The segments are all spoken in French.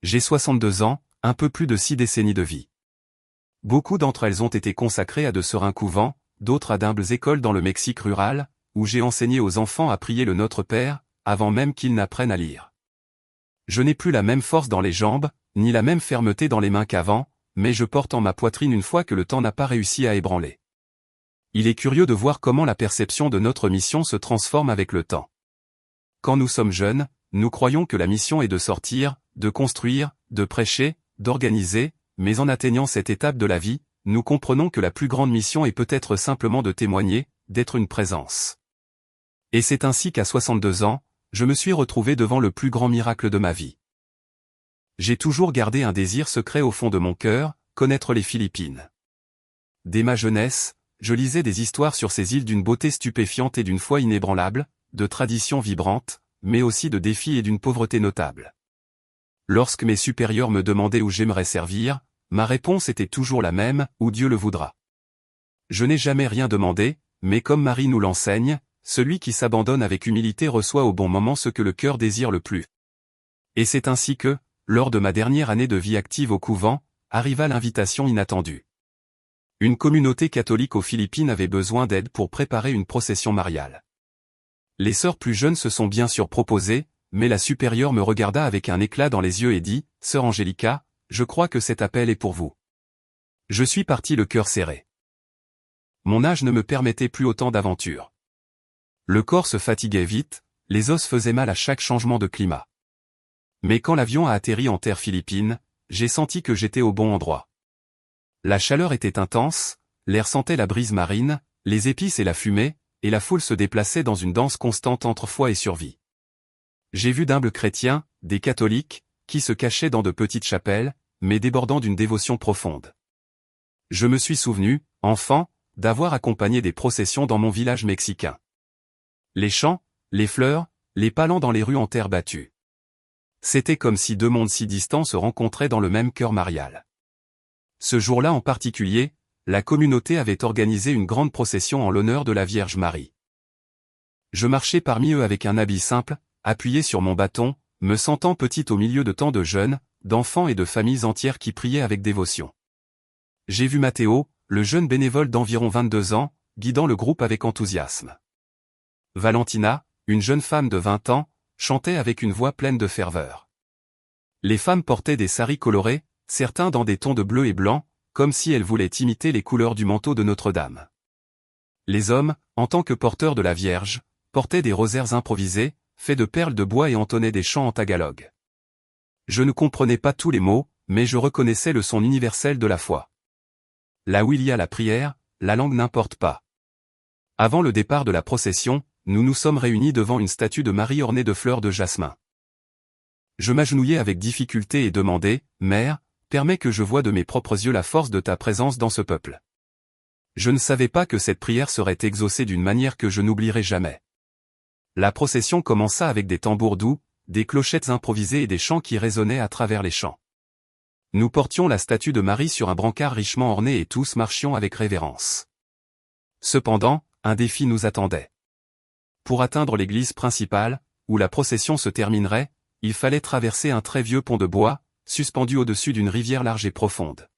J'ai 62 ans, un peu plus de 6 décennies de vie. Beaucoup d'entre elles ont été consacrées à de sereins couvents, d'autres à d'humbles écoles dans le Mexique rural, où j'ai enseigné aux enfants à prier le Notre Père, avant même qu'ils n'apprennent à lire. Je n'ai plus la même force dans les jambes, ni la même fermeté dans les mains qu'avant, mais je porte en ma poitrine une foi que le temps n'a pas réussi à ébranler. Il est curieux de voir comment la perception de notre mission se transforme avec le temps. Quand nous sommes jeunes, nous croyons que la mission est de sortir, de construire, de prêcher, d'organiser, mais en atteignant cette étape de la vie, nous comprenons que la plus grande mission est peut-être simplement de témoigner, d'être une présence. Et c'est ainsi qu'à 62 ans, je me suis retrouvé devant le plus grand miracle de ma vie. J'ai toujours gardé un désir secret au fond de mon cœur, connaître les Philippines. Dès ma jeunesse, je lisais des histoires sur ces îles d'une beauté stupéfiante et d'une foi inébranlable, de traditions vibrantes, mais aussi de défis et d'une pauvreté notable. Lorsque mes supérieurs me demandaient où j'aimerais servir, ma réponse était toujours la même, où Dieu le voudra. Je n'ai jamais rien demandé, mais comme Marie nous l'enseigne, celui qui s'abandonne avec humilité reçoit au bon moment ce que le cœur désire le plus. Et c'est ainsi que, lors de ma dernière année de vie active au couvent, arriva l'invitation inattendue. Une communauté catholique aux Philippines avait besoin d'aide pour préparer une procession mariale. Les sœurs plus jeunes se sont bien sûr proposées, mais la supérieure me regarda avec un éclat dans les yeux et dit, « Sœur Angélica, je crois que cet appel est pour vous. » Je suis parti le cœur serré. Mon âge ne me permettait plus autant d'aventures. Le corps se fatiguait vite, les os faisaient mal à chaque changement de climat. Mais quand l'avion a atterri en terre philippine, j'ai senti que j'étais au bon endroit. La chaleur était intense, l'air sentait la brise marine, les épices et la fumée, et la foule se déplaçait dans une danse constante entre foi et survie. J'ai vu d'humbles chrétiens, des catholiques, qui se cachaient dans de petites chapelles, mais débordant d'une dévotion profonde. Je me suis souvenu, enfant, d'avoir accompagné des processions dans mon village mexicain. Les chants, les fleurs, les palans dans les rues en terre battue. C'était comme si deux mondes si distants se rencontraient dans le même cœur marial. Ce jour-là en particulier, la communauté avait organisé une grande procession en l'honneur de la Vierge Marie. Je marchais parmi eux avec un habit simple, appuyé sur mon bâton, me sentant petit au milieu de tant de jeunes, d'enfants et de familles entières qui priaient avec dévotion. J'ai vu Mathéo, le jeune bénévole d'environ 22 ans, guidant le groupe avec enthousiasme. Valentina, une jeune femme de 20 ans, chantait avec une voix pleine de ferveur. Les femmes portaient des saris colorés, certains dans des tons de bleu et blanc, comme si elles voulaient imiter les couleurs du manteau de Notre-Dame. Les hommes, en tant que porteurs de la Vierge, portaient des rosaires improvisés, faits de perles de bois et entonnaient des chants en tagalog. Je ne comprenais pas tous les mots, mais je reconnaissais le son universel de la foi. Là où il y a la prière, la langue n'importe pas. Avant le départ de la procession, nous nous sommes réunis devant une statue de Marie ornée de fleurs de jasmin. Je m'agenouillai avec difficulté et demandai, « Mère, permets que je voie de mes propres yeux la force de ta présence dans ce peuple. » Je ne savais pas que cette prière serait exaucée d'une manière que je n'oublierai jamais. La procession commença avec des tambours doux, des clochettes improvisées et des chants qui résonnaient à travers les champs. Nous portions la statue de Marie sur un brancard richement orné et tous marchions avec révérence. Cependant, un défi nous attendait. Pour atteindre l'église principale, où la procession se terminerait, il fallait traverser un très vieux pont de bois, suspendu au-dessus d'une rivière large et profonde.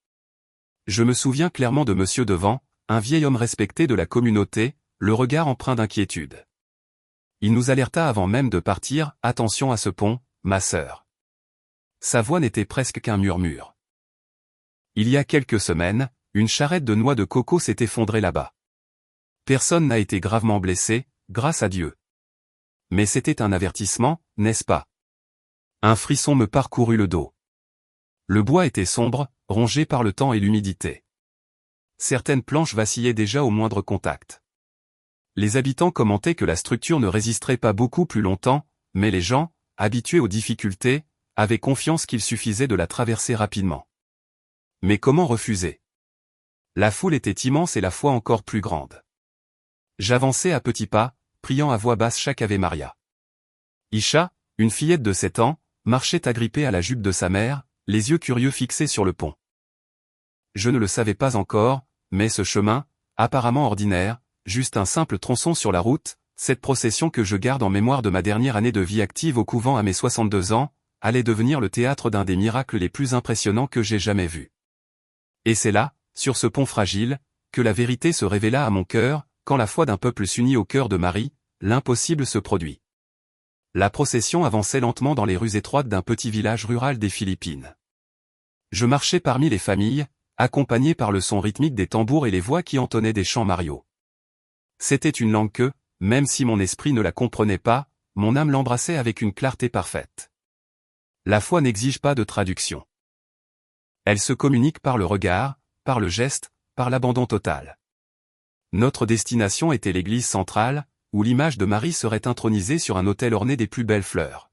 Je me souviens clairement de monsieur devant, un vieil homme respecté de la communauté, le regard empreint d'inquiétude. Il nous alerta avant même de partir, « Attention à ce pont, ma sœur. » Sa voix n'était presque qu'un murmure. Il y a quelques semaines, une charrette de noix de coco s'est effondrée là-bas. Personne n'a été gravement blessé, grâce à Dieu. Mais c'était un avertissement, n'est-ce pas? Un frisson me parcourut le dos. Le bois était sombre, rongé par le temps et l'humidité. Certaines planches vacillaient déjà au moindre contact. Les habitants commentaient que la structure ne résisterait pas beaucoup plus longtemps, mais les gens, habitués aux difficultés, avaient confiance qu'il suffisait de la traverser rapidement. Mais comment refuser? La foule était immense et la foi encore plus grande. J'avançais à petits pas, priant à voix basse chaque Ave Maria. Isha, une fillette de 7 ans, marchait agrippée à la jupe de sa mère, les yeux curieux fixés sur le pont. Je ne le savais pas encore, mais ce chemin, apparemment ordinaire, juste un simple tronçon sur la route, cette procession que je garde en mémoire de ma dernière année de vie active au couvent à mes 62 ans, allait devenir le théâtre d'un des miracles les plus impressionnants que j'ai jamais vus. Et c'est là, sur ce pont fragile, que la vérité se révéla à mon cœur, quand la foi d'un peuple s'unit au cœur de Marie, l'impossible se produit. La procession avançait lentement dans les rues étroites d'un petit village rural des Philippines. Je marchais parmi les familles, accompagné par le son rythmique des tambours et les voix qui entonnaient des chants mariaux. C'était une langue que, même si mon esprit ne la comprenait pas, mon âme l'embrassait avec une clarté parfaite. La foi n'exige pas de traduction. Elle se communique par le regard, par le geste, par l'abandon total. Notre destination était l'église centrale, où l'image de Marie serait intronisée sur un autel orné des plus belles fleurs.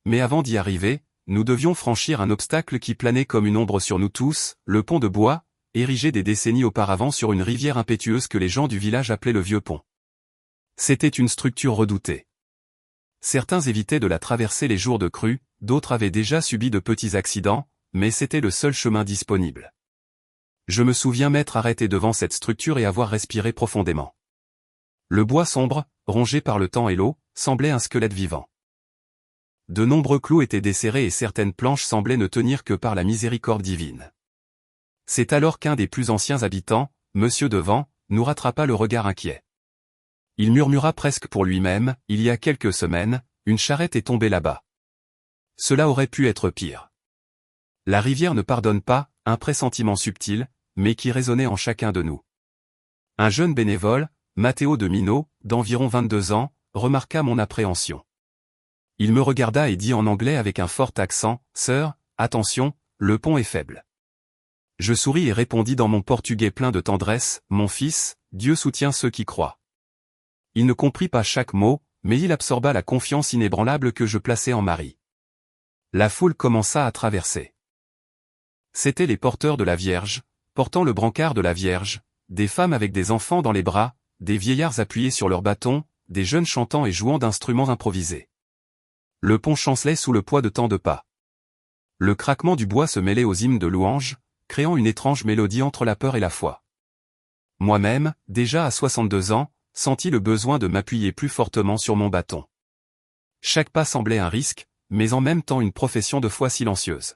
Mais avant d'y arriver, nous devions franchir un obstacle qui planait comme une ombre sur nous tous, le pont de bois, érigé des décennies auparavant sur une rivière impétueuse que les gens du village appelaient le Vieux Pont. C'était une structure redoutée. Certains évitaient de la traverser les jours de crue, d'autres avaient déjà subi de petits accidents, mais c'était le seul chemin disponible. Je me souviens m'être arrêté devant cette structure et avoir respiré profondément. Le bois sombre, rongé par le temps et l'eau, semblait un squelette vivant. De nombreux clous étaient desserrés et certaines planches semblaient ne tenir que par la miséricorde divine. C'est alors qu'un des plus anciens habitants, Monsieur Devant, nous rattrapa le regard inquiet. Il murmura presque pour lui-même, « Il y a quelques semaines, une charrette est tombée là-bas. Cela aurait pu être pire. » La rivière ne pardonne pas, un pressentiment subtil, mais qui résonnait en chacun de nous. Un jeune bénévole, Matteo de Mino, d'environ 22 ans, remarqua mon appréhension. Il me regarda et dit en anglais avec un fort accent, « Sœur, attention, le pont est faible. » Je souris et répondis dans mon portugais plein de tendresse, « Mon fils, Dieu soutient ceux qui croient. » Il ne comprit pas chaque mot, mais il absorba la confiance inébranlable que je plaçais en Marie. La foule commença à traverser. C'étaient les porteurs de la Vierge, portant le brancard de la Vierge, des femmes avec des enfants dans les bras, des vieillards appuyés sur leurs bâtons, des jeunes chantant et jouant d'instruments improvisés. Le pont chancelait sous le poids de tant de pas. Le craquement du bois se mêlait aux hymnes de louange, créant une étrange mélodie entre la peur et la foi. Moi-même, déjà à 62 ans, sentis le besoin de m'appuyer plus fortement sur mon bâton. Chaque pas semblait un risque, mais en même temps une profession de foi silencieuse.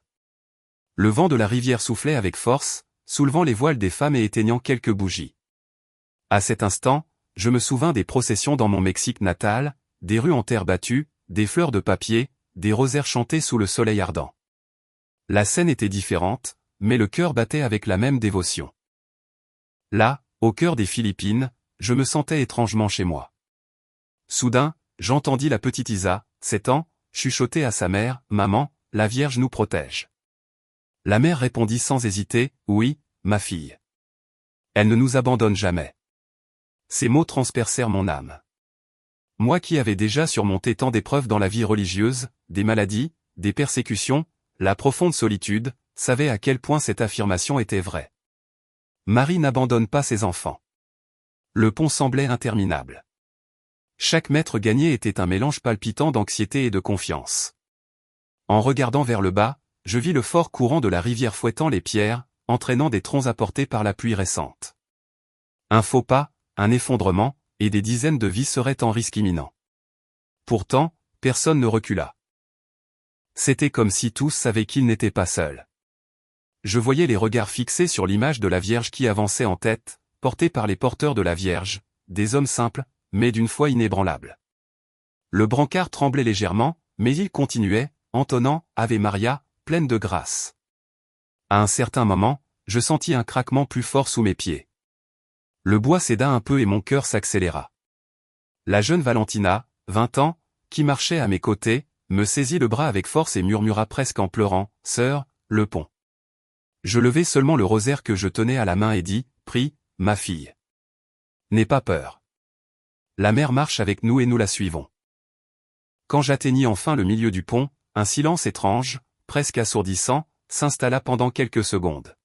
Le vent de la rivière soufflait avec force, soulevant les voiles des femmes et éteignant quelques bougies. À cet instant, je me souvins des processions dans mon Mexique natal, des rues en terre battue, des fleurs de papier, des rosaires chantés sous le soleil ardent. La scène était différente, mais le cœur battait avec la même dévotion. Là, au cœur des Philippines, je me sentais étrangement chez moi. Soudain, j'entendis la petite Isa, 7 ans, chuchoter à sa mère, « Maman, la Vierge nous protège. » La mère répondit sans hésiter, « Oui, ma fille. Elle ne nous abandonne jamais. » Ces mots transpercèrent mon âme. Moi qui avais déjà surmonté tant d'épreuves dans la vie religieuse, des maladies, des persécutions, la profonde solitude, savais à quel point cette affirmation était vraie. Marie n'abandonne pas ses enfants. Le pont semblait interminable. Chaque mètre gagné était un mélange palpitant d'anxiété et de confiance. En regardant vers le bas, je vis le fort courant de la rivière fouettant les pierres, entraînant des troncs apportés par la pluie récente. Un faux pas, un effondrement, et des dizaines de vies seraient en risque imminent. Pourtant, personne ne recula. C'était comme si tous savaient qu'ils n'étaient pas seuls. Je voyais les regards fixés sur l'image de la Vierge qui avançait en tête, portée par les porteurs de la Vierge, des hommes simples, mais d'une foi inébranlable. Le brancard tremblait légèrement, mais il continuait, entonnant « Ave Maria », pleine de grâce. À un certain moment, je sentis un craquement plus fort sous mes pieds. Le bois céda un peu et mon cœur s'accéléra. La jeune Valentina, 20 ans, qui marchait à mes côtés, me saisit le bras avec force et murmura presque en pleurant, « Sœur, le pont. » Je levai seulement le rosaire que je tenais à la main et dis, « Prie, ma fille. N'aie pas peur. La mère marche avec nous et nous la suivons. » Quand j'atteignis enfin le milieu du pont, un silence étrange, presque assourdissant, s'installa pendant quelques secondes.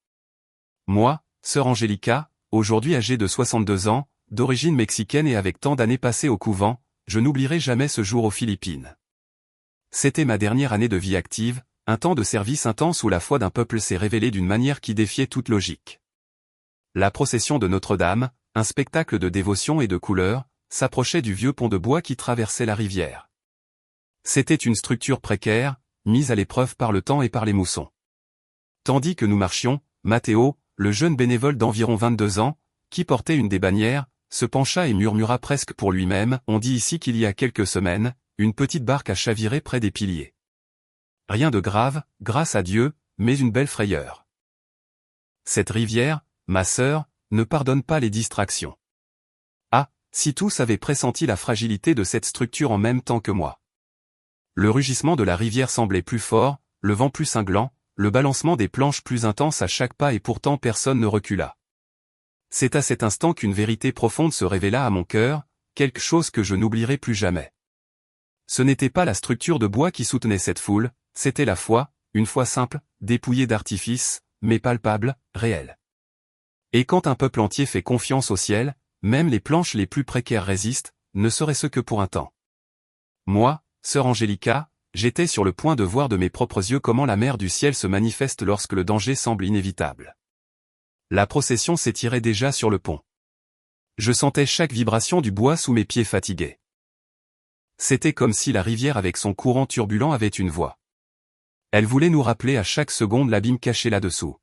Moi, sœur Angélica, aujourd'hui âgée de 62 ans, d'origine mexicaine et avec tant d'années passées au couvent, je n'oublierai jamais ce jour aux Philippines. C'était ma dernière année de vie active, un temps de service intense où la foi d'un peuple s'est révélée d'une manière qui défiait toute logique. La procession de Notre-Dame, un spectacle de dévotion et de couleurs, s'approchait du vieux pont de bois qui traversait la rivière. C'était une structure précaire, mise à l'épreuve par le temps et par les moussons. Tandis que nous marchions, Matteo, le jeune bénévole d'environ 22 ans, qui portait une des bannières, se pencha et murmura presque pour lui-même, « On dit ici qu'il y a quelques semaines, une petite barque a chaviré près des piliers. Rien de grave, grâce à Dieu, mais une belle frayeur. Cette rivière, ma sœur, ne pardonne pas les distractions. » Ah, si tous avaient pressenti la fragilité de cette structure en même temps que moi. Le rugissement de la rivière semblait plus fort, le vent plus cinglant, le balancement des planches plus intense à chaque pas et pourtant personne ne recula. C'est à cet instant qu'une vérité profonde se révéla à mon cœur, quelque chose que je n'oublierai plus jamais. Ce n'était pas la structure de bois qui soutenait cette foule, c'était la foi, une foi simple, dépouillée d'artifice, mais palpable, réelle. Et quand un peuple entier fait confiance au ciel, même les planches les plus précaires résistent, ne serait-ce que pour un temps. Moi, sœur Angélica, j'étais sur le point de voir de mes propres yeux comment la mer du ciel se manifeste lorsque le danger semble inévitable. La procession s'étirait déjà sur le pont. Je sentais chaque vibration du bois sous mes pieds fatigués. C'était comme si la rivière avec son courant turbulent avait une voix. Elle voulait nous rappeler à chaque seconde l'abîme caché là-dessous.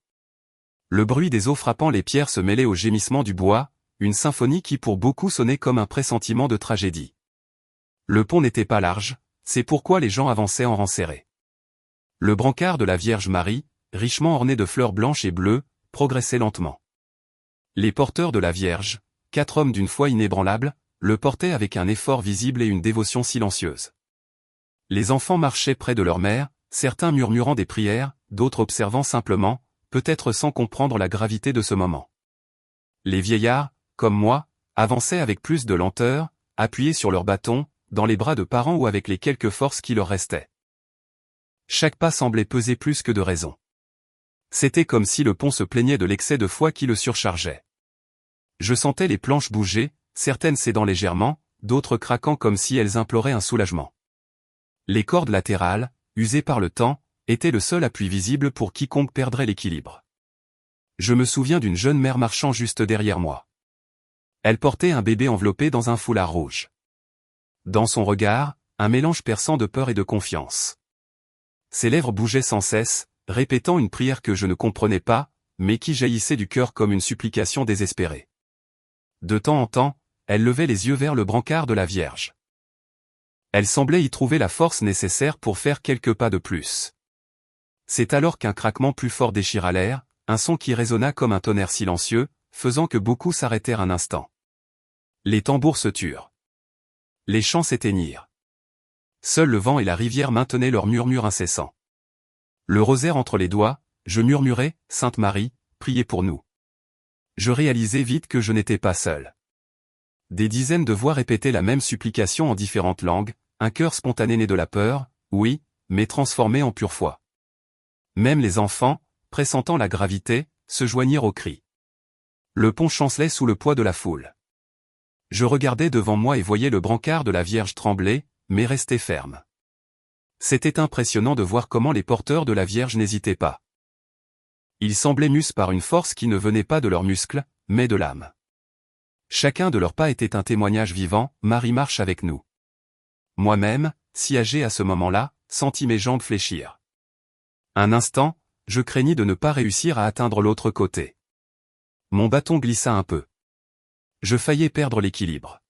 Le bruit des eaux frappant les pierres se mêlait au gémissement du bois, une symphonie qui pour beaucoup sonnait comme un pressentiment de tragédie. Le pont n'était pas large, c'est pourquoi les gens avançaient en rang serré. Le brancard de la Vierge Marie, richement orné de fleurs blanches et bleues, progressait lentement. Les porteurs de la Vierge, 4 hommes d'une foi inébranlable, le portaient avec un effort visible et une dévotion silencieuse. Les enfants marchaient près de leur mère, certains murmurant des prières, d'autres observant simplement, peut-être sans comprendre la gravité de ce moment. Les vieillards, comme moi, avançaient avec plus de lenteur, appuyés sur leurs bâtons, dans les bras de parents ou avec les quelques forces qui leur restaient. Chaque pas semblait peser plus que de raison. C'était comme si le pont se plaignait de l'excès de foi qui le surchargeait. Je sentais les planches bouger, certaines cédant légèrement, d'autres craquant comme si elles imploraient un soulagement. Les cordes latérales, usées par le temps, étaient le seul appui visible pour quiconque perdrait l'équilibre. Je me souviens d'une jeune mère marchant juste derrière moi. Elle portait un bébé enveloppé dans un foulard rouge. Dans son regard, un mélange perçant de peur et de confiance. Ses lèvres bougeaient sans cesse, répétant une prière que je ne comprenais pas, mais qui jaillissait du cœur comme une supplication désespérée. De temps en temps, elle levait les yeux vers le brancard de la Vierge. Elle semblait y trouver la force nécessaire pour faire quelques pas de plus. C'est alors qu'un craquement plus fort déchira l'air, un son qui résonna comme un tonnerre silencieux, faisant que beaucoup s'arrêtèrent un instant. Les tambours se turent. Les chants s'éteignirent. Seul le vent et la rivière maintenaient leur murmure incessant. Le rosaire entre les doigts, je murmurais, « Sainte Marie, priez pour nous. » Je réalisais vite que je n'étais pas seul. Des dizaines de voix répétaient la même supplication en différentes langues, un cœur spontané né de la peur, oui, mais transformé en pure foi. Même les enfants, pressentant la gravité, se joignirent aux cris. Le pont chancelait sous le poids de la foule. Je regardais devant moi et voyais le brancard de la Vierge trembler, mais rester ferme. C'était impressionnant de voir comment les porteurs de la Vierge n'hésitaient pas. Ils semblaient mus par une force qui ne venait pas de leurs muscles, mais de l'âme. Chacun de leurs pas était un témoignage vivant, Marie marche avec nous. Moi-même, si âgé à ce moment-là, sentis mes jambes fléchir. Un instant, je craignis de ne pas réussir à atteindre l'autre côté. Mon bâton glissa un peu. Je faillais perdre l'équilibre.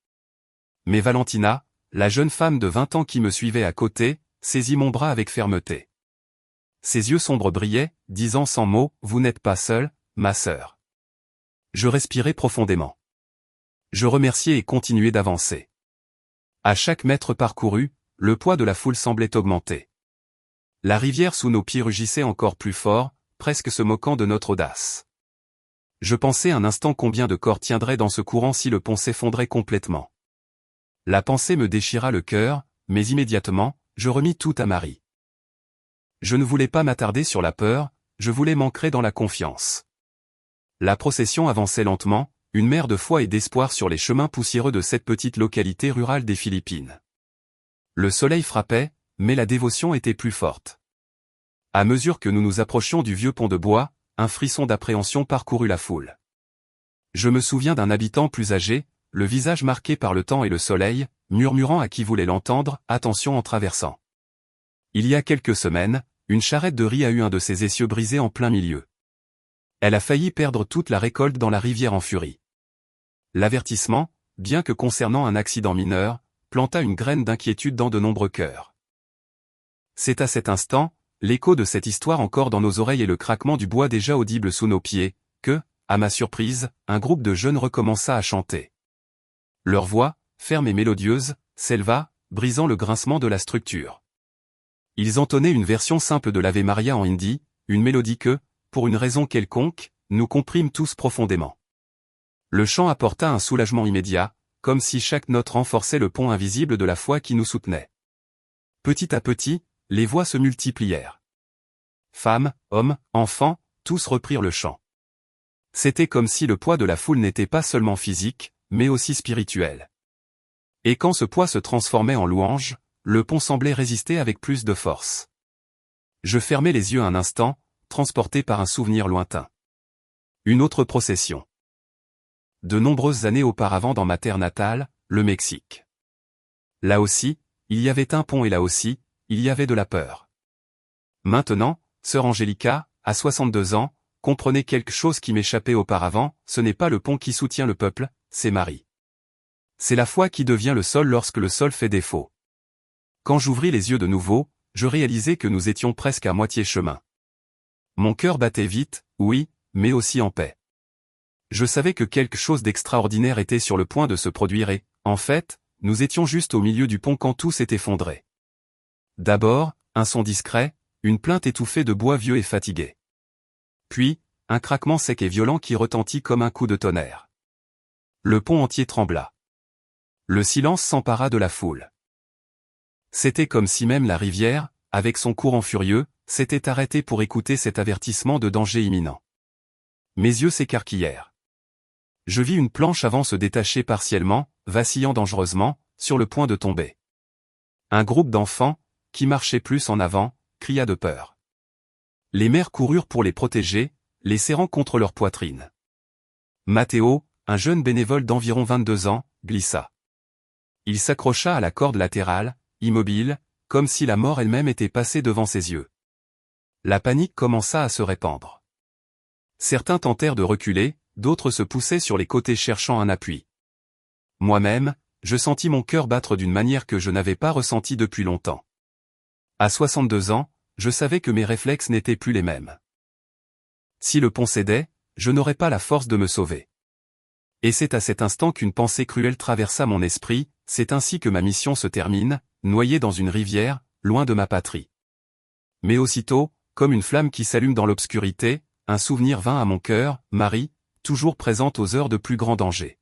Mais Valentina, la jeune femme de 20 ans qui me suivait à côté, saisit mon bras avec fermeté. Ses yeux sombres brillaient, disant sans mots, « Vous n'êtes pas seule, ma sœur. » Je respirais profondément. Je remerciais et continuais d'avancer. À chaque mètre parcouru, le poids de la foule semblait augmenter. La rivière sous nos pieds rugissait encore plus fort, presque se moquant de notre audace. Je pensais un instant combien de corps tiendraient dans ce courant si le pont s'effondrait complètement. La pensée me déchira le cœur, mais immédiatement, je remis tout à Marie. Je ne voulais pas m'attarder sur la peur, je voulais m'ancrer dans la confiance. La procession avançait lentement, une mer de foi et d'espoir sur les chemins poussiéreux de cette petite localité rurale des Philippines. Le soleil frappait, mais la dévotion était plus forte. À mesure que nous nous approchions du vieux pont de bois, un frisson d'appréhension parcourut la foule. Je me souviens d'un habitant plus âgé, le visage marqué par le temps et le soleil, murmurant à qui voulait l'entendre, « Attention en traversant. Il y a quelques semaines, une charrette de riz a eu un de ses essieux brisés en plein milieu. Elle a failli perdre toute la récolte dans la rivière en furie. L'avertissement, bien que concernant un accident mineur, planta une graine d'inquiétude dans de nombreux cœurs. C'est à cet instant, l'écho de cette histoire encore dans nos oreilles et le craquement du bois déjà audible sous nos pieds, que, à ma surprise, un groupe de jeunes recommença à chanter. Leur voix, ferme et mélodieuse, s'éleva, brisant le grincement de la structure. Ils entonnaient une version simple de l'Ave Maria en hindi, une mélodie que, pour une raison quelconque, nous comprîmes tous profondément. Le chant apporta un soulagement immédiat, comme si chaque note renforçait le pont invisible de la foi qui nous soutenait. Petit à petit, les voix se multiplièrent. Femmes, hommes, enfants, tous reprirent le chant. C'était comme si le poids de la foule n'était pas seulement physique, mais aussi spirituel. Et quand ce poids se transformait en louange, le pont semblait résister avec plus de force. Je fermai les yeux un instant, transporté par un souvenir lointain. Une autre procession. De nombreuses années auparavant dans ma terre natale, le Mexique. Là aussi, il y avait un pont et là aussi, il y avait de la peur. Maintenant, sœur Angélica, à 62 ans, comprenez quelque chose qui m'échappait auparavant, ce n'est pas le pont qui soutient le peuple, c'est Marie. C'est la foi qui devient le sol lorsque le sol fait défaut. Quand j'ouvris les yeux de nouveau, je réalisai que nous étions presque à moitié chemin. Mon cœur battait vite, oui, mais aussi en paix. Je savais que quelque chose d'extraordinaire était sur le point de se produire et, en fait, nous étions juste au milieu du pont quand tout s'est effondré. D'abord, un son discret, une plainte étouffée de bois vieux et fatigué. Puis, un craquement sec et violent qui retentit comme un coup de tonnerre. Le pont entier trembla. Le silence s'empara de la foule. C'était comme si même la rivière, avec son courant furieux, s'était arrêtée pour écouter cet avertissement de danger imminent. Mes yeux s'écarquillèrent. Je vis une planche avant se détacher partiellement, vacillant dangereusement, sur le point de tomber. Un groupe d'enfants, qui marchait plus en avant, cria de peur. Les mères coururent pour les protéger, les serrant contre leur poitrine. Matteo, un jeune bénévole d'environ 22 ans, glissa. Il s'accrocha à la corde latérale, immobile, comme si la mort elle-même était passée devant ses yeux. La panique commença à se répandre. Certains tentèrent de reculer, d'autres se poussaient sur les côtés cherchant un appui. Moi-même, je sentis mon cœur battre d'une manière que je n'avais pas ressentie depuis longtemps. À 62 ans, je savais que mes réflexes n'étaient plus les mêmes. Si le pont cédait, je n'aurais pas la force de me sauver. Et c'est à cet instant qu'une pensée cruelle traversa mon esprit, c'est ainsi que ma mission se termine, noyé dans une rivière, loin de ma patrie. Mais aussitôt, comme une flamme qui s'allume dans l'obscurité, un souvenir vint à mon cœur, Marie, toujours présente aux heures de plus grand danger.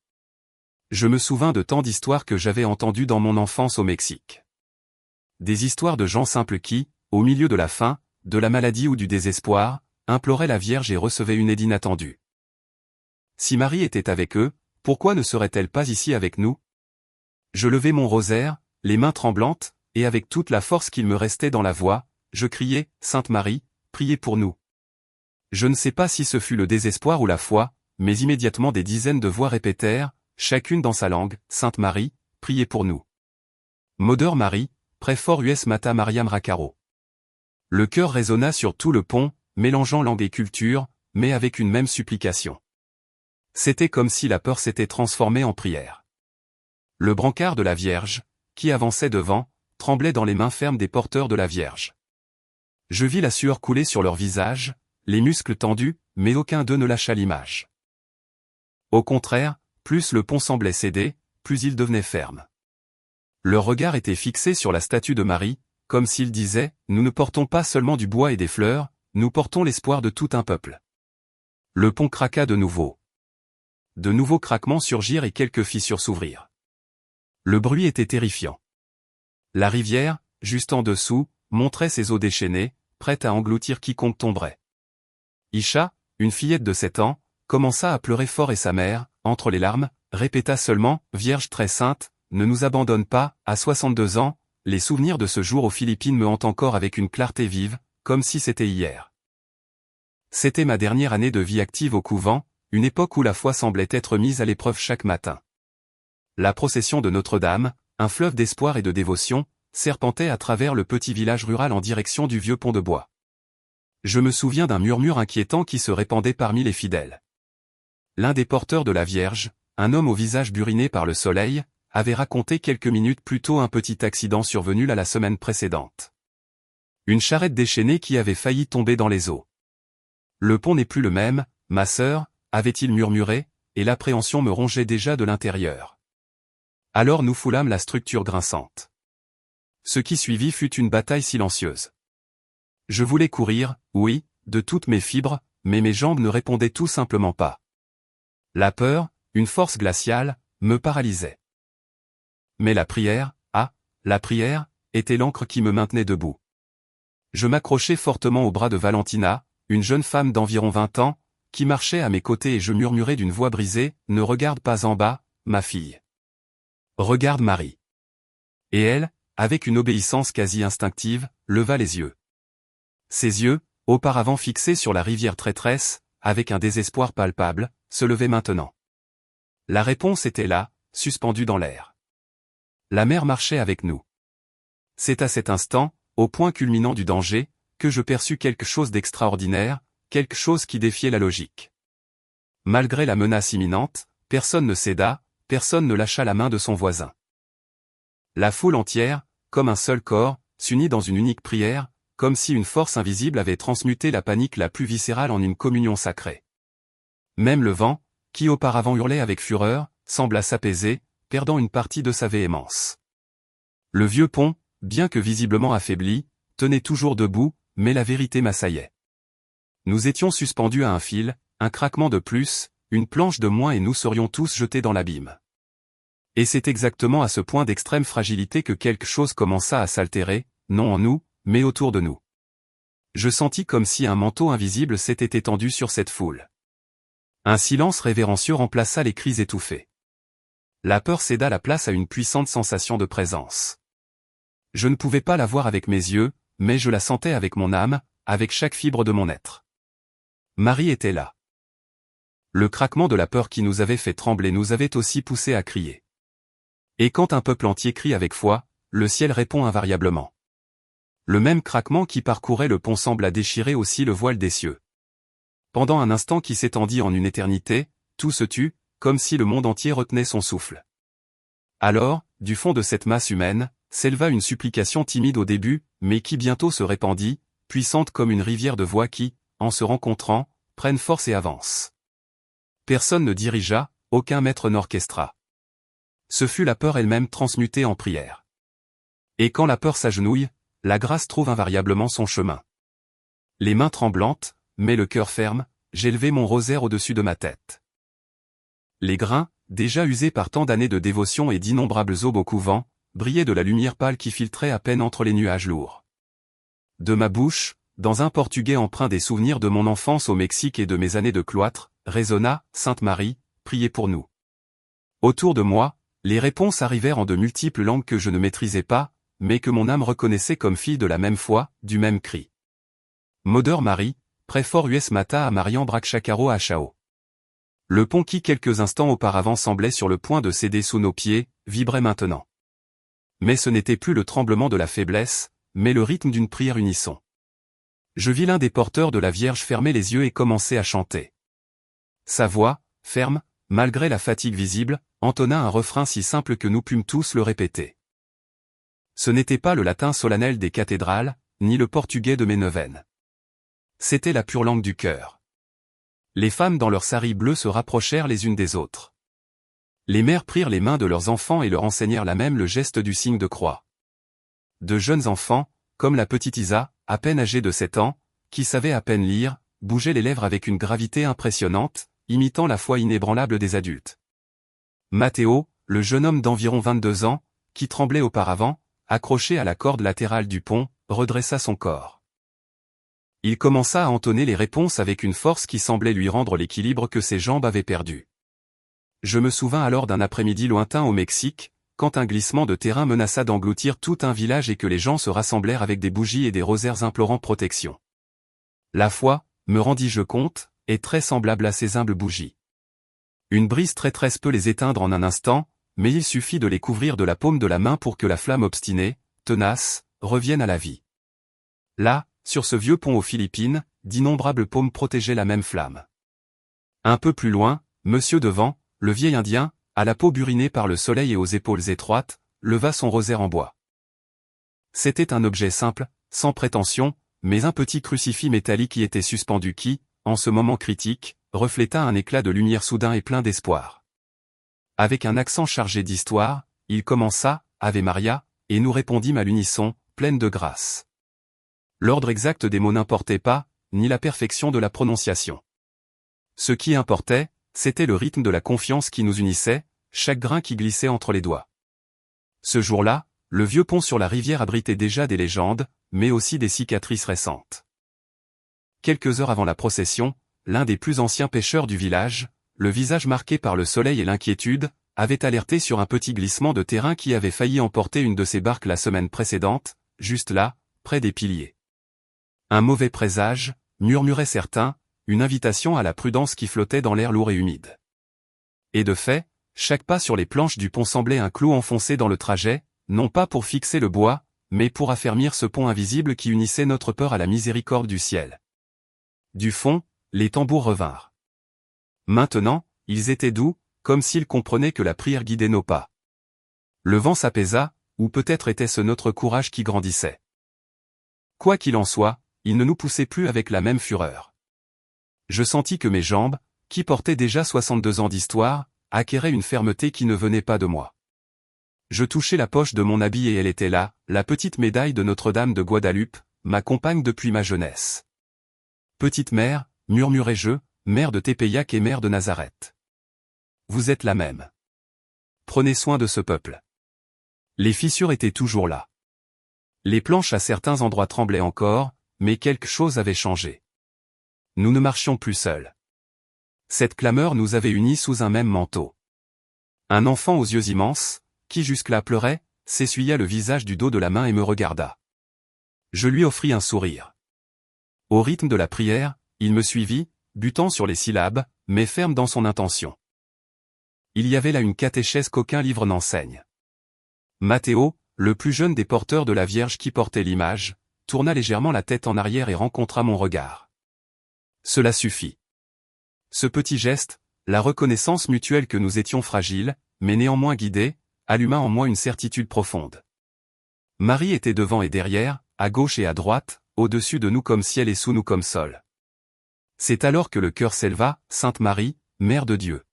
Je me souvins de tant d'histoires que j'avais entendues dans mon enfance au Mexique. Des histoires de gens simples qui, au milieu de la faim, de la maladie ou du désespoir, imploraient la Vierge et recevaient une aide inattendue. Si Marie était avec eux, pourquoi ne serait-elle pas ici avec nous? Je levai mon rosaire, les mains tremblantes, et avec toute la force qu'il me restait dans la voix, je criai, Sainte Marie, priez pour nous. Je ne sais pas si ce fut le désespoir ou la foi, mais immédiatement des dizaines de voix répétèrent, chacune dans sa langue, Sainte Marie, priez pour nous. Moder Marie, préfort US Mata Mariam Rakaro. Le chœur résonna sur tout le pont, mélangeant langue et culture, mais avec une même supplication. C'était comme si la peur s'était transformée en prière. Le brancard de la Vierge, qui avançait devant, tremblait dans les mains fermes des porteurs de la Vierge. Je vis la sueur couler sur leurs visages, les muscles tendus, mais aucun d'eux ne lâcha l'image. Au contraire, plus le pont semblait céder, plus il devenait ferme. Leur regard était fixé sur la statue de Marie, comme s'ils disaient, nous ne portons pas seulement du bois et des fleurs, nous portons l'espoir de tout un peuple. Le pont craqua de nouveau. De nouveaux craquements surgirent et quelques fissures s'ouvrirent. Le bruit était terrifiant. La rivière, juste en dessous, montrait ses eaux déchaînées, prête à engloutir quiconque tomberait. Isha, une fillette de 7 ans, commença à pleurer fort et sa mère, entre les larmes, répéta seulement, Vierge très sainte, ne nous abandonne pas, à 62 ans, les souvenirs de ce jour aux Philippines me hantent encore avec une clarté vive, comme si c'était hier. C'était ma dernière année de vie active au couvent, une époque où la foi semblait être mise à l'épreuve chaque matin. La procession de Notre-Dame, un fleuve d'espoir et de dévotion, serpentait à travers le petit village rural en direction du vieux pont de bois. Je me souviens d'un murmure inquiétant qui se répandait parmi les fidèles. L'un des porteurs de la Vierge, un homme au visage buriné par le soleil, avait raconté quelques minutes plus tôt un petit accident survenu la semaine précédente. Une charrette déchaînée qui avait failli tomber dans les eaux. Le pont n'est plus le même, ma sœur, avait-il murmuré, et l'appréhension me rongeait déjà de l'intérieur. Alors nous foulâmes la structure grinçante. Ce qui suivit fut une bataille silencieuse. Je voulais courir, oui, de toutes mes fibres, mais mes jambes ne répondaient tout simplement pas. La peur, une force glaciale, me paralysait. Mais la prière, la prière, était l'encre qui me maintenait debout. Je m'accrochai fortement au bras de Valentina, une jeune femme d'environ 20 ans, qui marchait à mes côtés et je murmurai d'une voix brisée, « Ne regarde pas en bas, ma fille. Regarde Marie. » Et elle, avec une obéissance quasi instinctive, leva les yeux. Ses yeux, auparavant fixés sur la rivière traîtresse, avec un désespoir palpable, se levaient maintenant. La réponse était là, suspendue dans l'air. La mer marchait avec nous. C'est à cet instant, au point culminant du danger, que je perçus quelque chose d'extraordinaire, quelque chose qui défiait la logique. Malgré la menace imminente, personne ne céda, personne ne lâcha la main de son voisin. La foule entière, comme un seul corps, s'unit dans une unique prière, comme si une force invisible avait transmuté la panique la plus viscérale en une communion sacrée. Même le vent, qui auparavant hurlait avec fureur, sembla s'apaiser, perdant une partie de sa véhémence. Le vieux pont, bien que visiblement affaibli, tenait toujours debout, mais la vérité m'assaillait. Nous étions suspendus à un fil, un craquement de plus, une planche de moins et nous serions tous jetés dans l'abîme. Et c'est exactement à ce point d'extrême fragilité que quelque chose commença à s'altérer, non en nous, mais autour de nous. Je sentis comme si un manteau invisible s'était étendu sur cette foule. Un silence révérencieux remplaça les cris étouffés. La peur céda la place à une puissante sensation de présence. Je ne pouvais pas la voir avec mes yeux, mais je la sentais avec mon âme, avec chaque fibre de mon être. Marie était là. Le craquement de la peur qui nous avait fait trembler nous avait aussi poussé à crier. Et quand un peuple entier crie avec foi, le ciel répond invariablement. Le même craquement qui parcourait le pont sembla déchirer aussi le voile des cieux. Pendant un instant qui s'étendit en une éternité, tout se tut, comme si le monde entier retenait son souffle. Alors, du fond de cette masse humaine, s'éleva une supplication timide au début, mais qui bientôt se répandit, puissante comme une rivière de voix qui, en se rencontrant, prennent force et avancent. Personne ne dirigea, aucun maître n'orchestra. Ce fut la peur elle-même transmutée en prière. Et quand la peur s'agenouille, la grâce trouve invariablement son chemin. Les mains tremblantes, mais le cœur ferme, j'élevai mon rosaire au-dessus de ma tête. Les grains, déjà usés par tant d'années de dévotion et d'innombrables aubes au couvent, brillaient de la lumière pâle qui filtrait à peine entre les nuages lourds. De ma bouche, dans un portugais empreint des souvenirs de mon enfance au Mexique et de mes années de cloître, résonna « Sainte Marie, priez pour nous ». Autour de moi, les réponses arrivèrent en de multiples langues que je ne maîtrisais pas, mais que mon âme reconnaissait comme filles de la même foi, du même cri. Moder Marie, préfort us mata a Marian Bracchacaro a Chao. Le pont qui quelques instants auparavant semblait sur le point de céder sous nos pieds, vibrait maintenant. Mais ce n'était plus le tremblement de la faiblesse, mais le rythme d'une prière unisson. Je vis l'un des porteurs de la Vierge fermer les yeux et commencer à chanter. Sa voix, ferme, malgré la fatigue visible, entonna un refrain si simple que nous pûmes tous le répéter. Ce n'était pas le latin solennel des cathédrales, ni le portugais de mes neuvaines. C'était la pure langue du cœur. Les femmes dans leurs saris bleus se rapprochèrent les unes des autres. Les mères prirent les mains de leurs enfants et leur enseignèrent la même le geste du signe de croix. De jeunes enfants, comme la petite Isa, à peine âgée de 7 ans, qui savait à peine lire, bougeaient les lèvres avec une gravité impressionnante, imitant la foi inébranlable des adultes. Matteo, le jeune homme d'environ 22 ans, qui tremblait auparavant, accroché à la corde latérale du pont, redressa son corps. Il commença à entonner les réponses avec une force qui semblait lui rendre l'équilibre que ses jambes avaient perdu. Je me souvins alors d'un après-midi lointain au Mexique, quand un glissement de terrain menaça d'engloutir tout un village et que les gens se rassemblèrent avec des bougies et des rosaires implorant protection. La foi, me rendis-je compte, est très semblable à ces humbles bougies. Une brise traîtresse peut les éteindre en un instant, mais il suffit de les couvrir de la paume de la main pour que la flamme obstinée, tenaces, reviennent à la vie. Là, sur ce vieux pont aux Philippines, d'innombrables paumes protégeaient la même flamme. Un peu plus loin, Monsieur Devant, le vieil Indien, à la peau burinée par le soleil et aux épaules étroites, leva son rosaire en bois. C'était un objet simple, sans prétention, mais un petit crucifix métallique y était suspendu qui, en ce moment critique, refléta un éclat de lumière soudain et plein d'espoir. Avec un accent chargé d'histoire, il commença, Ave Maria, et nous répondîmes à l'unisson, pleine de grâce. L'ordre exact des mots n'importait pas, ni la perfection de la prononciation. Ce qui importait, c'était le rythme de la confiance qui nous unissait, chaque grain qui glissait entre les doigts. Ce jour-là, le vieux pont sur la rivière abritait déjà des légendes, mais aussi des cicatrices récentes. Quelques heures avant la procession, l'un des plus anciens pêcheurs du village, le visage marqué par le soleil et l'inquiétude, avait alerté sur un petit glissement de terrain qui avait failli emporter une de ses barques la semaine précédente, juste là, près des piliers. Un mauvais présage, murmuraient certains, une invitation à la prudence qui flottait dans l'air lourd et humide. Et de fait, chaque pas sur les planches du pont semblait un clou enfoncé dans le trajet, non pas pour fixer le bois, mais pour affermir ce pont invisible qui unissait notre peur à la miséricorde du ciel. Du fond, les tambours revinrent. Maintenant, ils étaient doux, comme s'ils comprenaient que la prière guidait nos pas. Le vent s'apaisa, ou peut-être était-ce notre courage qui grandissait. Quoi qu'il en soit, il ne nous poussait plus avec la même fureur. Je sentis que mes jambes, qui portaient déjà 62 ans d'histoire, acquéraient une fermeté qui ne venait pas de moi. Je touchai la poche de mon habit et elle était là, la petite médaille de Notre-Dame de Guadeloupe, ma compagne depuis ma jeunesse. Petite mère, murmurai-je, mère de Tépéiac et mère de Nazareth. Vous êtes la même. Prenez soin de ce peuple. Les fissures étaient toujours là. Les planches à certains endroits tremblaient encore, mais quelque chose avait changé. Nous ne marchions plus seuls. Cette clameur nous avait unis sous un même manteau. Un enfant aux yeux immenses, qui jusque-là pleurait, s'essuya le visage du dos de la main et me regarda. Je lui offris un sourire. Au rythme de la prière, il me suivit, butant sur les syllabes, mais ferme dans son intention. Il y avait là une catéchèse qu'aucun livre n'enseigne. Matthéo, le plus jeune des porteurs de la Vierge qui portait l'image, tourna légèrement la tête en arrière et rencontra mon regard. Cela suffit. Ce petit geste, la reconnaissance mutuelle que nous étions fragiles, mais néanmoins guidés, alluma en moi une certitude profonde. Marie était devant et derrière, à gauche et à droite, au-dessus de nous comme ciel et sous nous comme sol. C'est alors que le cœur s'éleva, Sainte Marie, Mère de Dieu.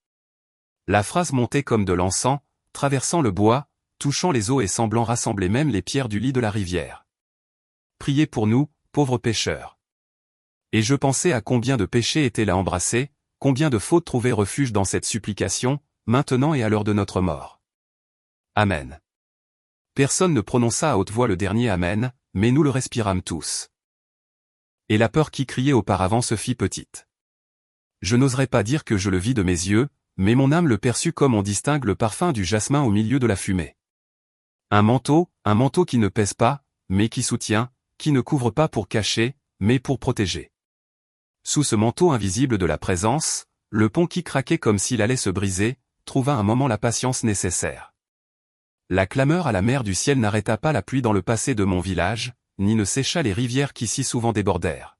La phrase montait comme de l'encens, traversant le bois, touchant les eaux et semblant rassembler même les pierres du lit de la rivière. Priez pour nous, pauvres pécheurs. Et je pensais à combien de péchés étaient là embrassés, combien de fautes trouvaient refuge dans cette supplication, maintenant et à l'heure de notre mort. Amen. Personne ne prononça à haute voix le dernier Amen, mais nous le respirâmes tous. Et la peur qui criait auparavant se fit petite. Je n'oserais pas dire que je le vis de mes yeux, mais mon âme le perçut comme on distingue le parfum du jasmin au milieu de la fumée. Un manteau qui ne pèse pas, mais qui soutient, qui ne couvre pas pour cacher, mais pour protéger. Sous ce manteau invisible de la présence, le pont qui craquait comme s'il allait se briser, trouva un moment la patience nécessaire. La clameur à la mer du ciel n'arrêta pas la pluie dans le passé de mon village, ni ne sécha les rivières qui si souvent débordèrent.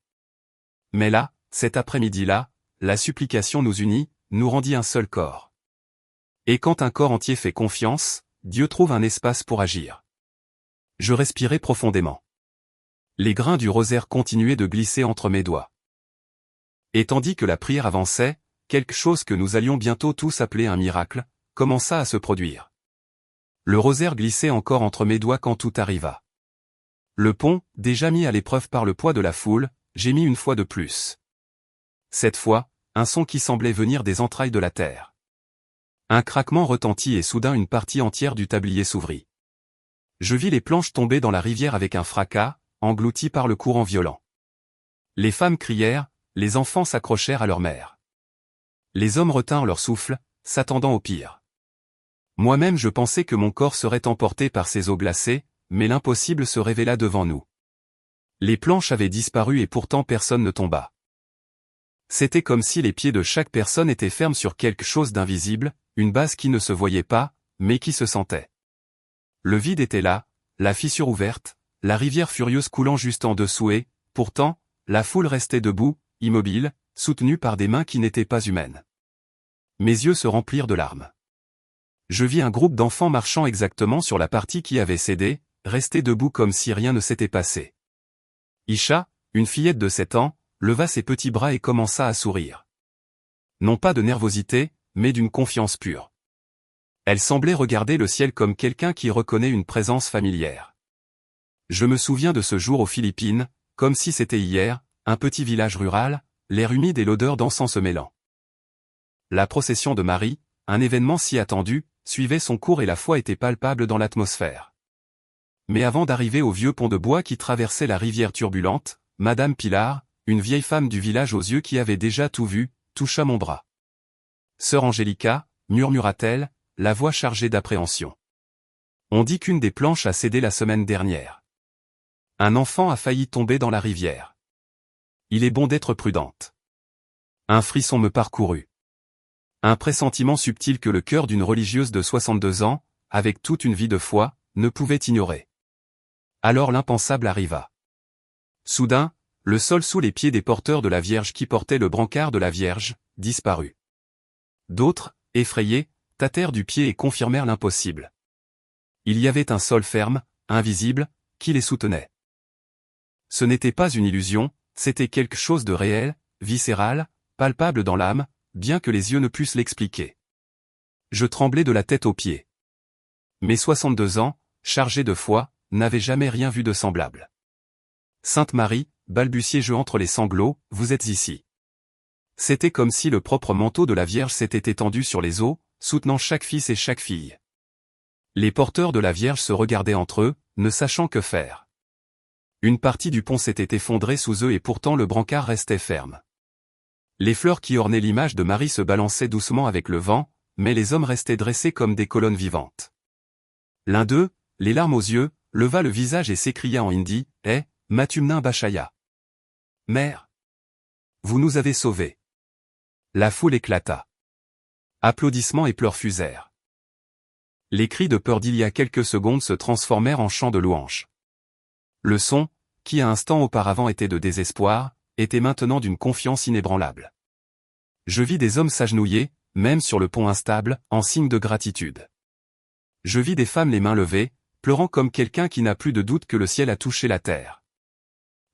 Mais là, cet après-midi-là, la supplication nous unit, nous rendit un seul corps. Et quand un corps entier fait confiance, Dieu trouve un espace pour agir. Je respirai profondément. Les grains du rosaire continuaient de glisser entre mes doigts. Et tandis que la prière avançait, quelque chose que nous allions bientôt tous appeler un miracle, commença à se produire. Le rosaire glissait encore entre mes doigts quand tout arriva. Le pont, déjà mis à l'épreuve par le poids de la foule, gémit une fois de plus. Cette fois, un son qui semblait venir des entrailles de la terre. Un craquement retentit et soudain une partie entière du tablier s'ouvrit. Je vis les planches tomber dans la rivière avec un fracas, englouties par le courant violent. Les femmes crièrent, les enfants s'accrochèrent à leur mère. Les hommes retinrent leur souffle, s'attendant au pire. Moi-même je pensais que mon corps serait emporté par ces eaux glacées, mais l'impossible se révéla devant nous. Les planches avaient disparu et pourtant personne ne tomba. C'était comme si les pieds de chaque personne étaient fermes sur quelque chose d'invisible, une base qui ne se voyait pas, mais qui se sentait. Le vide était là, la fissure ouverte, la rivière furieuse coulant juste en dessous et, pourtant, la foule restait debout, immobile, soutenue par des mains qui n'étaient pas humaines. Mes yeux se remplirent de larmes. Je vis un groupe d'enfants marchant exactement sur la partie qui avait cédé, restés debout comme si rien ne s'était passé. Isha, une fillette de 7 ans, leva ses petits bras et commença à sourire. Non pas de nervosité, mais d'une confiance pure. Elle semblait regarder le ciel comme quelqu'un qui reconnaît une présence familière. Je me souviens de ce jour aux Philippines, comme si c'était hier, un petit village rural, l'air humide et l'odeur d'encens se mêlant. La procession de Marie, un événement si attendu, suivait son cours et la foi était palpable dans l'atmosphère. Mais avant d'arriver au vieux pont de bois qui traversait la rivière turbulente, Madame Pilar, une vieille femme du village aux yeux qui avait déjà tout vu, toucha mon bras. Sœur Angélica, murmura-t-elle, la voix chargée d'appréhension. On dit qu'une des planches a cédé la semaine dernière. Un enfant a failli tomber dans la rivière. Il est bon d'être prudente. Un frisson me parcourut. Un pressentiment subtil que le cœur d'une religieuse de 62 ans, avec toute une vie de foi, ne pouvait ignorer. Alors l'impensable arriva. Soudain, le sol sous les pieds des porteurs de la Vierge qui portaient le brancard de la Vierge, disparut. D'autres, effrayés, tâtèrent du pied et confirmèrent l'impossible. Il y avait un sol ferme, invisible, qui les soutenait. Ce n'était pas une illusion, c'était quelque chose de réel, viscéral, palpable dans l'âme, bien que les yeux ne pussent l'expliquer. Je tremblais de la tête aux pieds. Mes 62 ans, chargés de foi, n'avaient jamais rien vu de semblable. Sainte Marie, balbutiai-je entre les sanglots, vous êtes ici. C'était comme si le propre manteau de la Vierge s'était étendu sur les eaux, soutenant chaque fils et chaque fille. Les porteurs de la Vierge se regardaient entre eux, ne sachant que faire. Une partie du pont s'était effondrée sous eux et pourtant le brancard restait ferme. Les fleurs qui ornaient l'image de Marie se balançaient doucement avec le vent, mais les hommes restaient dressés comme des colonnes vivantes. L'un d'eux, les larmes aux yeux, leva le visage et s'écria en hindi, « Eh, Matumnin Bachaya. Mère. Vous nous avez sauvés. » La foule éclata. Applaudissements et pleurs fusèrent. Les cris de peur d'il y a quelques secondes se transformèrent en chants de louange. Le son, qui un instant auparavant était de désespoir, était maintenant d'une confiance inébranlable. Je vis des hommes s'agenouiller, même sur le pont instable, en signe de gratitude. Je vis des femmes les mains levées, pleurant comme quelqu'un qui n'a plus de doute que le ciel a touché la terre.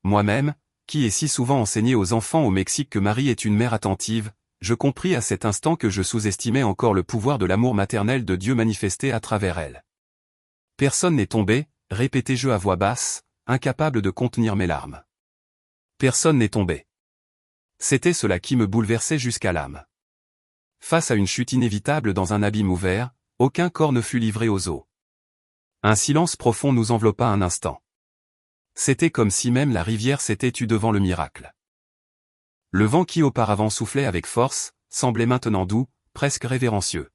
Moi-même, qui ai si souvent enseigné aux enfants au Mexique que Marie est une mère attentive, je compris à cet instant que je sous-estimais encore le pouvoir de l'amour maternel de Dieu manifesté à travers elle. Personne n'est tombé, répétai-je à voix basse, incapable de contenir mes larmes. Personne n'est tombé. C'était cela qui me bouleversait jusqu'à l'âme. Face à une chute inévitable dans un abîme ouvert, aucun corps ne fut livré aux eaux. Un silence profond nous enveloppa un instant. C'était comme si même la rivière s'était tue devant le miracle. Le vent qui auparavant soufflait avec force, semblait maintenant doux, presque révérencieux.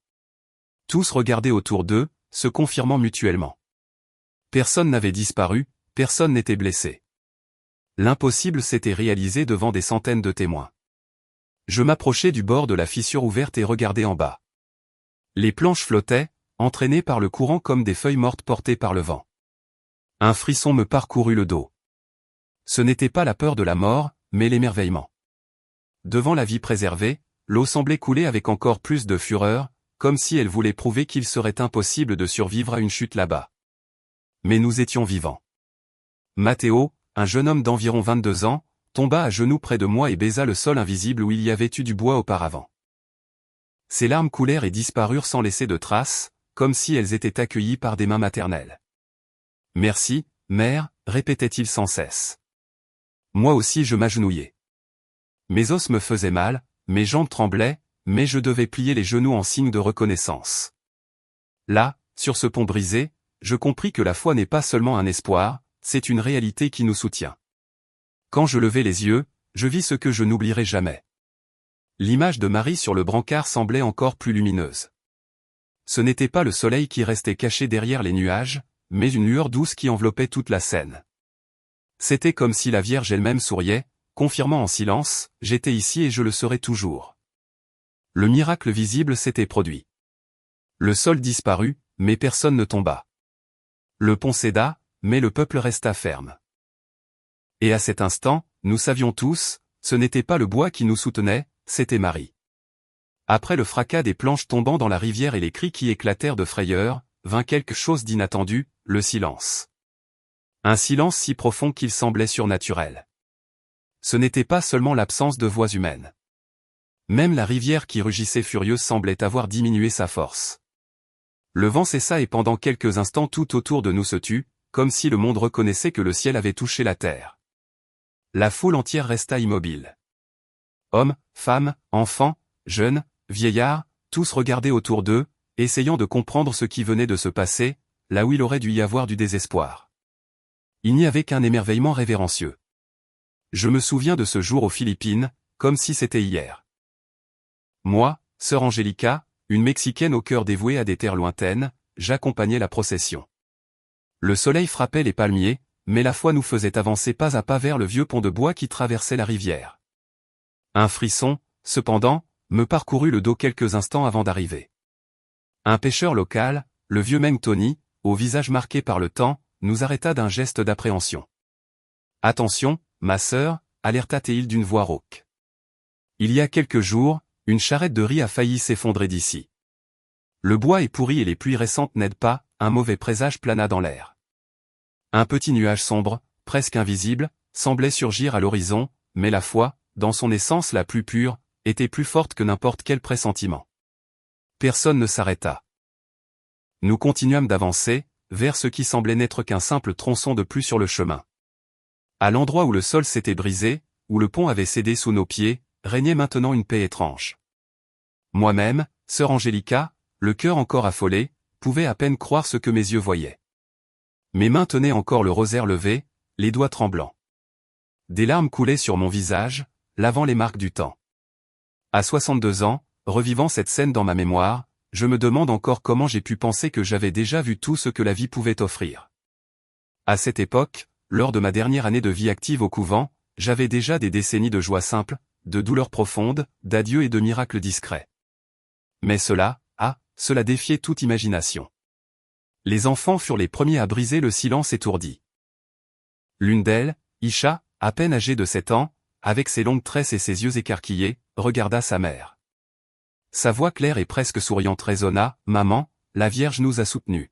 Tous regardaient autour d'eux, se confirmant mutuellement. Personne n'avait disparu, personne n'était blessé. L'impossible s'était réalisé devant des centaines de témoins. Je m'approchai du bord de la fissure ouverte et regardai en bas. Les planches flottaient, entraînées par le courant comme des feuilles mortes portées par le vent. Un frisson me parcourut le dos. Ce n'était pas la peur de la mort, mais l'émerveillement. Devant la vie préservée, l'eau semblait couler avec encore plus de fureur, comme si elle voulait prouver qu'il serait impossible de survivre à une chute là-bas. Mais nous étions vivants. Matteo, un jeune homme d'environ 22 ans, tomba à genoux près de moi et baisa le sol invisible où il y avait eu du bois auparavant. Ses larmes coulèrent et disparurent sans laisser de traces, comme si elles étaient accueillies par des mains maternelles. « Merci, mère » répétait-il sans cesse. Moi aussi je m'agenouillais. Mes os me faisaient mal, mes jambes tremblaient, mais je devais plier les genoux en signe de reconnaissance. Là, sur ce pont brisé, je compris que la foi n'est pas seulement un espoir, c'est une réalité qui nous soutient. Quand je levai les yeux, je vis ce que je n'oublierai jamais. L'image de Marie sur le brancard semblait encore plus lumineuse. Ce n'était pas le soleil qui restait caché derrière les nuages, mais une lueur douce qui enveloppait toute la scène. C'était comme si la Vierge elle-même souriait, confirmant en silence, « J'étais ici et je le serai toujours ». Le miracle visible s'était produit. Le sol disparut, mais personne ne tomba. Le pont céda, mais le peuple resta ferme. Et à cet instant, nous savions tous, ce n'était pas le bois qui nous soutenait, c'était Marie. Après le fracas des planches tombant dans la rivière et les cris qui éclatèrent de frayeur, vint quelque chose d'inattendu, le silence. Un silence si profond qu'il semblait surnaturel. Ce n'était pas seulement l'absence de voix humaines. Même la rivière qui rugissait furieuse semblait avoir diminué sa force. Le vent cessa et pendant quelques instants tout autour de nous se tut, comme si le monde reconnaissait que le ciel avait touché la terre. La foule entière resta immobile. Hommes, femmes, enfants, jeunes, vieillards, tous regardaient autour d'eux, essayant de comprendre ce qui venait de se passer, là où il aurait dû y avoir du désespoir. Il n'y avait qu'un émerveillement révérencieux. Je me souviens de ce jour aux Philippines, comme si c'était hier. Moi, sœur Angélica, une Mexicaine au cœur dévoué à des terres lointaines, j'accompagnais la procession. Le soleil frappait les palmiers, mais la foi nous faisait avancer pas à pas vers le vieux pont de bois qui traversait la rivière. Un frisson, cependant, me parcourut le dos quelques instants avant d'arriver. Un pêcheur local, le vieux Meng Tony, au visage marqué par le temps, nous arrêta d'un geste d'appréhension. « Attention, ma sœur » alerta-t-il d'une voix rauque. Il y a quelques jours, une charrette de riz a failli s'effondrer d'ici. Le bois est pourri et les pluies récentes n'aident pas, un mauvais présage plana dans l'air. Un petit nuage sombre, presque invisible, semblait surgir à l'horizon, mais la foi, dans son essence la plus pure, était plus forte que n'importe quel pressentiment. Personne ne s'arrêta. Nous continuâmes d'avancer, vers ce qui semblait n'être qu'un simple tronçon de plus sur le chemin. À l'endroit où le sol s'était brisé, où le pont avait cédé sous nos pieds, régnait maintenant une paix étrange. Moi-même, sœur Angélica, le cœur encore affolé, pouvais à peine croire ce que mes yeux voyaient. Mes mains tenaient encore le rosaire levé, les doigts tremblants. Des larmes coulaient sur mon visage, lavant les marques du temps. À 62 ans, revivant cette scène dans ma mémoire, je me demande encore comment j'ai pu penser que j'avais déjà vu tout ce que la vie pouvait offrir. À cette époque, lors de ma dernière année de vie active au couvent, j'avais déjà des décennies de joie simple, de douleurs profondes, d'adieux et de miracles discrets. Mais cela défiait toute imagination. Les enfants furent les premiers à briser le silence étourdi. L'une d'elles, Isha, à peine âgée de 7 ans, avec ses longues tresses et ses yeux écarquillés, regarda sa mère. Sa voix claire et presque souriante résonna, « Maman, la Vierge nous a soutenus. »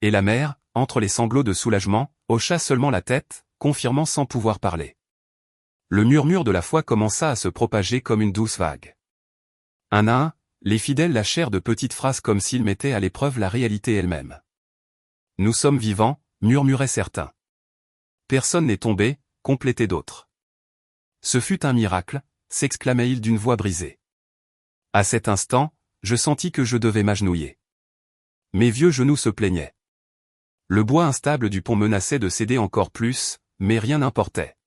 Et la mère, entre les sanglots de soulagement, hocha seulement la tête, confirmant sans pouvoir parler. Le murmure de la foi commença à se propager comme une douce vague. Un à un, les fidèles lâchèrent de petites phrases comme s'ils mettaient à l'épreuve la réalité elle-même. « Nous sommes vivants », murmuraient certains. « Personne n'est tombé », complétaient d'autres. « Ce fut un miracle », s'exclamait-il d'une voix brisée. À cet instant, je sentis que je devais m'agenouiller. Mes vieux genoux se plaignaient. Le bois instable du pont menaçait de céder encore plus, mais rien n'importait.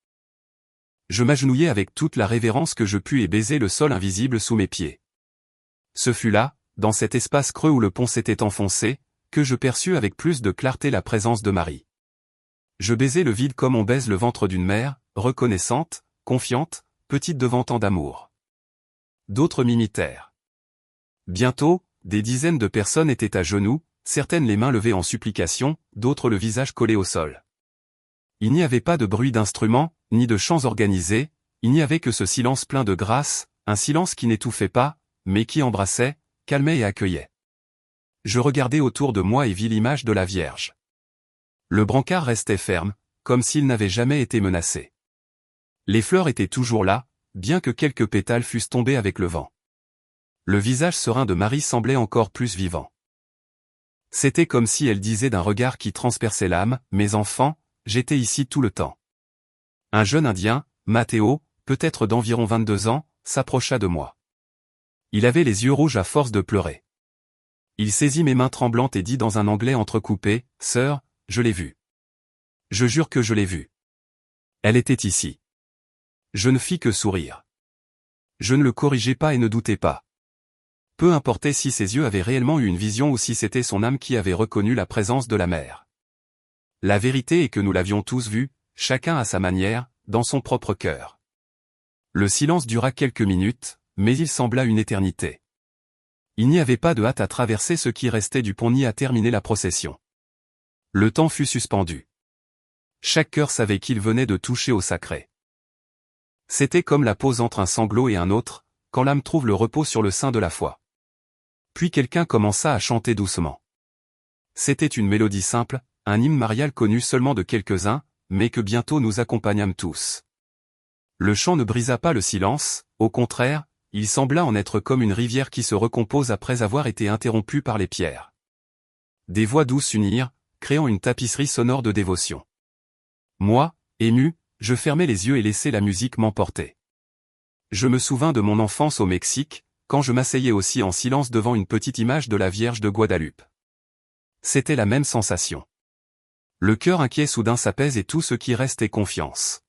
Je m'agenouillai avec toute la révérence que je pus et baisai le sol invisible sous mes pieds. Ce fut là, dans cet espace creux où le pont s'était enfoncé, que je perçus avec plus de clarté la présence de Marie. Je baisai le vide comme on baise le ventre d'une mère, reconnaissante, confiante, petite devant tant d'amour. D'autres m'imitèrent. Bientôt, des dizaines de personnes étaient à genoux, certaines les mains levées en supplication, d'autres le visage collé au sol. Il n'y avait pas de bruit d'instruments, ni de chants organisés, il n'y avait que ce silence plein de grâce, un silence qui n'étouffait pas, mais qui embrassait, calmait et accueillait. Je regardai autour de moi et vis l'image de la Vierge. Le brancard restait ferme, comme s'il n'avait jamais été menacé. Les fleurs étaient toujours là, bien que quelques pétales fussent tombés avec le vent. Le visage serein de Marie semblait encore plus vivant. C'était comme si elle disait d'un regard qui transperçait l'âme, « Mes enfants, j'étais ici tout le temps. » Un jeune Indien, Matteo, peut-être d'environ 22 ans, s'approcha de moi. Il avait les yeux rouges à force de pleurer. Il saisit mes mains tremblantes et dit dans un anglais entrecoupé, « Sœur, je l'ai vue. Je jure que je l'ai vue. Elle était ici. » Je ne fis que sourire. Je ne le corrigeai pas et ne doutai pas. Peu importait si ses yeux avaient réellement eu une vision ou si c'était son âme qui avait reconnu la présence de la mère. La vérité est que nous l'avions tous vue, chacun à sa manière, dans son propre cœur. Le silence dura quelques minutes, mais il sembla une éternité. Il n'y avait pas de hâte à traverser ce qui restait du pont ni à terminer la procession. Le temps fut suspendu. Chaque cœur savait qu'il venait de toucher au sacré. C'était comme la pause entre un sanglot et un autre, quand l'âme trouve le repos sur le sein de la foi. Puis quelqu'un commença à chanter doucement. C'était une mélodie simple, un hymne marial connu seulement de quelques-uns, mais que bientôt nous accompagnâmes tous. Le chant ne brisa pas le silence, au contraire, il sembla en être comme une rivière qui se recompose après avoir été interrompue par les pierres. Des voix douces s'unirent, créant une tapisserie sonore de dévotion. Moi, ému, je fermai les yeux et laissai la musique m'emporter. Je me souvins de mon enfance au Mexique, quand je m'asseyais aussi en silence devant une petite image de la Vierge de Guadalupe. C'était la même sensation. Le cœur inquiet soudain s'apaise et tout ce qui reste est confiance.